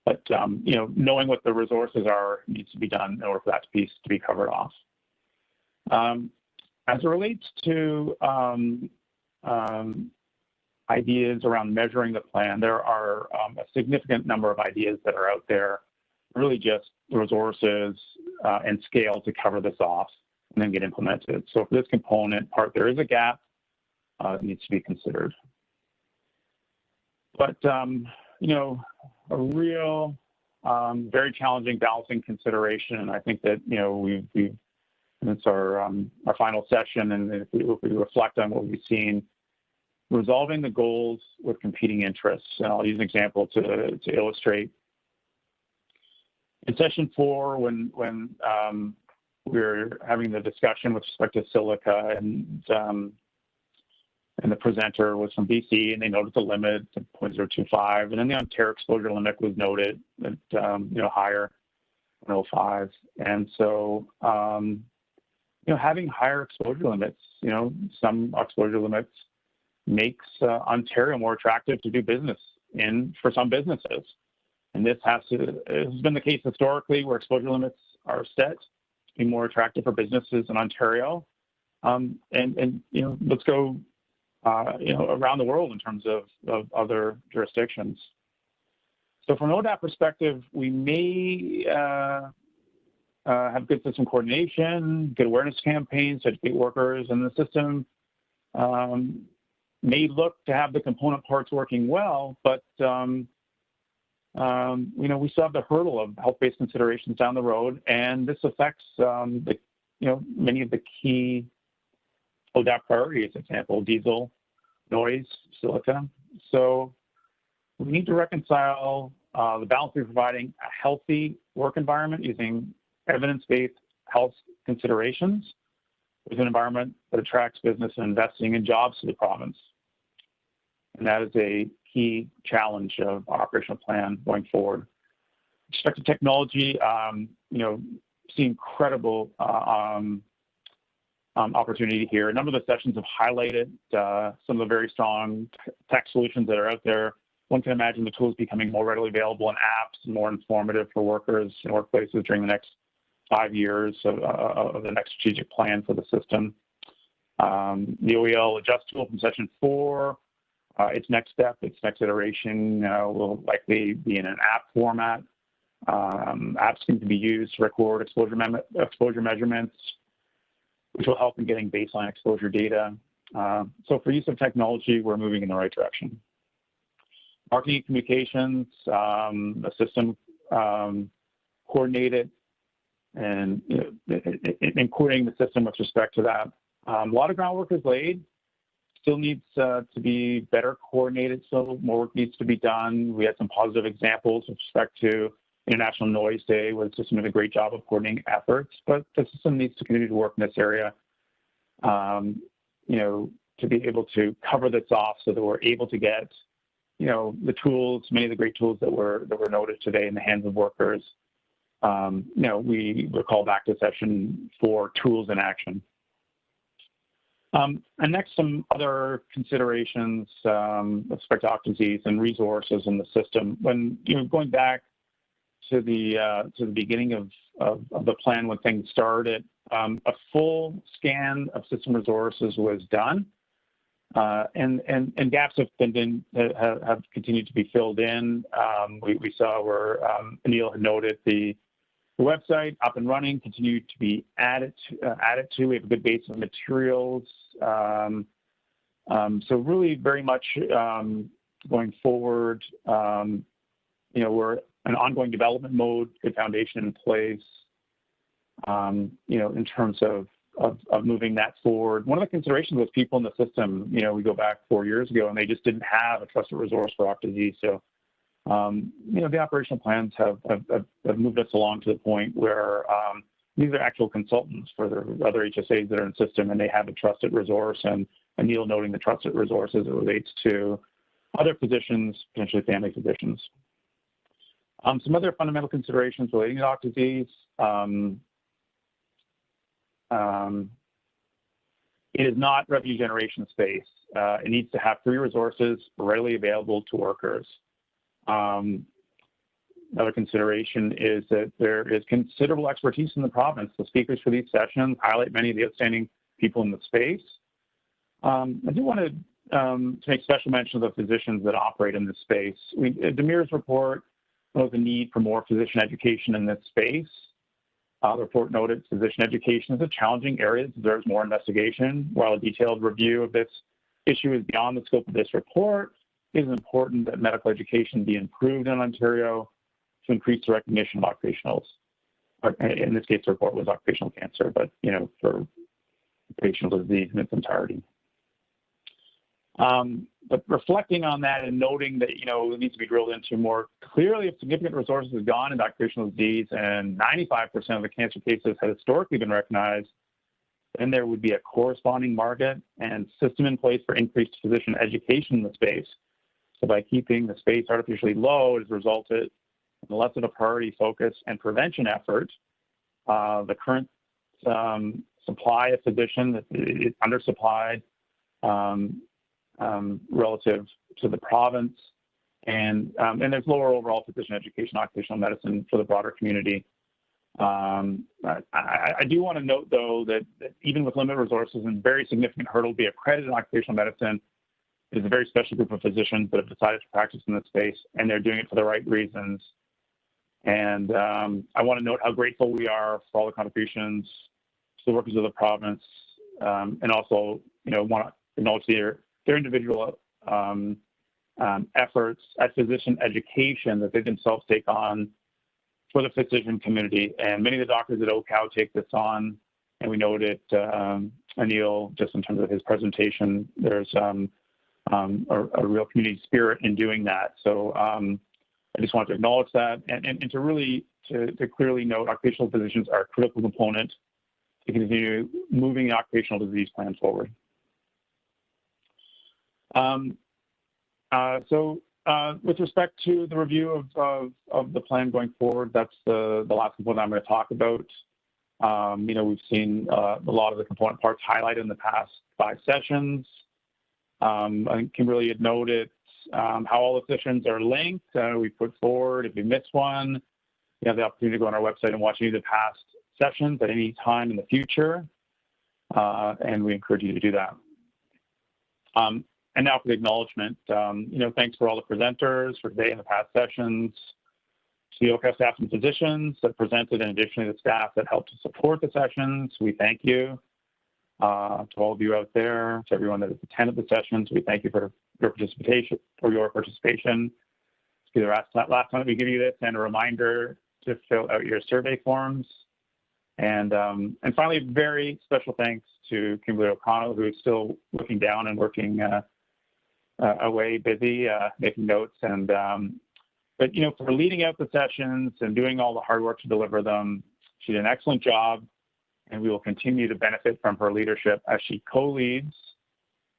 But, you know, knowing what the resources are needs to be done in order for that piece to be covered off. As it relates to ideas around measuring the plan, there are a significant number of ideas that are out there, really just resources and scale to cover this off and then get implemented. So for this component part, there is a gap that needs to be considered. But, you know, a real, very challenging balancing consideration, and I think that, you know, it's our final session, and if we reflect on what we've seen, resolving the goals with competing interests. And I'll use an example to illustrate. In session 4, when we were having the discussion with respect to silica, and the presenter was from BC, and they noted the limit to 0.025, and then the Ontario exposure limit was noted at you know, higher, 0.05, and so you know, having higher exposure limits, you know, some exposure limits makes Ontario more attractive to do business in for some businesses. And this has been the case historically, where exposure limits are set to be more attractive for businesses in Ontario. And you know, let's go you know, around the world in terms of other jurisdictions. So from an ODAP perspective, we may have good system coordination, good awareness campaigns to educate workers in the system. May look to have the component parts working well, but you know, we still have the hurdle of health-based considerations down the road, and this affects the, you know, many of the key ODAP priorities, example, diesel, noise, silica. So we need to reconcile the balance between providing a healthy work environment using evidence-based health considerations with an environment that attracts business and investing in jobs to the province. And that is a key challenge of our operational plan going forward. With respect to technology, you know, see incredible opportunity here. A number of the sessions have highlighted some of the very strong tech solutions that are out there. One can imagine the tools becoming more readily available in apps and more informative for workers and workplaces during the next 5 years of the next strategic plan for the system. The OEL Adjust tool from session 4, its next step, its next iteration will likely be in an app format. Apps can be used to record exposure measurements, which will help in getting baseline exposure data. So for use of technology, we're moving in the right direction. Marketing communications, the system coordinated, and you know, coordinating the system with respect to that. A lot of groundwork is laid. still needs to be better coordinated, so more work needs to be done. We had some positive examples with respect to International Noise Day, where the system did a great job of coordinating efforts, but the system needs to continue to work in this area, you know, to be able to cover this off so that we're able to get, you know, the tools, many of the great tools that were noted today in the hands of workers. You know, we recall back to session 4, tools in action. And next, some other considerations with respect to occupancies and resources in the system. When, you know, going back to the beginning of the plan when things started, a full scan of system resources was done, and gaps have continued to be filled in. We saw where Anil had noted the website up and running, continued to be added to. We have a good base of materials. So really very much going forward, you know, we're an ongoing development mode, good foundation in place, you know, in terms of moving that forward. One of the considerations was people in the system. You know, we go back 4 years ago and they just didn't have a trusted resource for OBSTRUCTIVE. So, you know, the operational plans have moved us along to the point where these are actual consultants for the other HSAs that are in the system, and they have a trusted resource. And Anil noting the trusted resource as it relates to other physicians, potentially family physicians. Some other fundamental considerations relating to OBSTRUCTIVE. It is not revenue generation space. It needs to have free resources readily available to workers. Another consideration is that there is considerable expertise in the province. The speakers for these sessions highlight many of the outstanding people in the space. I do want to make special mention of the physicians that operate in this space. Demir's report notes the need for more physician education in this space. The report noted physician education is a challenging area that deserves more investigation. While a detailed review of this issue is beyond the scope of this report, it is important that medical education be improved in Ontario to increase the recognition of occupationals. In this case, the report was occupational cancer, but, you know, for occupational disease in its entirety. But reflecting on that and noting that, you know, it needs to be drilled into more clearly, if significant resources have gone into occupational disease and 95% of the cancer cases have historically been recognized, then there would be a corresponding market and system in place for increased physician education in the space. So by keeping the space artificially low, it has resulted in less of a priority focus and prevention effort. The current supply of physicians is undersupplied relative to the province, and there's lower overall physician education, occupational medicine for the broader community. I do want to note, though, that even with limited resources and very significant hurdle to be accredited in occupational medicine, it is a very special group of physicians that have decided to practice in this space, and they're doing it for the right reasons. And I want to note how grateful we are for all the contributions to the workers of the province, and also, you know, want to acknowledge their individual efforts at physician education that they themselves take on for the physician community. And many of the doctors at OCAL take this on, and we noted Anil, just in terms of his presentation, there's a real community spirit in doing that. So I just want to acknowledge that, and to really to clearly note occupational physicians are a critical component to continue moving the occupational disease plan forward. With respect to the review of the plan going forward, that's the last component I'm going to talk about. You know, we've seen a lot of the component parts highlighted in the past 5 sessions. I think Kimberly had noted how all the sessions are linked. We put forward, if you miss one, you have the opportunity to go on our website and watch any of the past sessions at any time in the future, and we encourage you to do that. And now for the acknowledgement, you know, thanks for all the presenters for today and the past sessions, to the OCAL staff and physicians that presented, and additionally the staff that helped to support the sessions. We thank you. To all of you out there, to everyone that has attended the sessions, we thank you for your participation. It's the last time that we give you this, and a reminder to fill out your survey forms. And finally, very special thanks to Kimberly O'Connell, who is still looking down and working away, busy, making notes. And but for leading out the sessions and doing all the hard work to deliver them, she did an excellent job, and we will continue to benefit from her leadership as she co-leads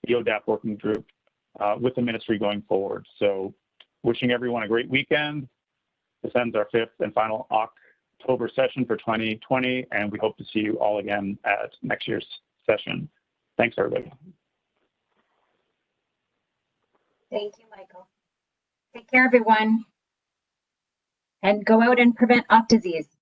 the ODAP working group with the ministry going forward. So wishing everyone a great weekend. This ends our 5th and final October session for 2020, and we hope to see you all again at next year's session. Thanks, everybody. Thank you, Michael. Take care, everyone. And go out and prevent OC disease.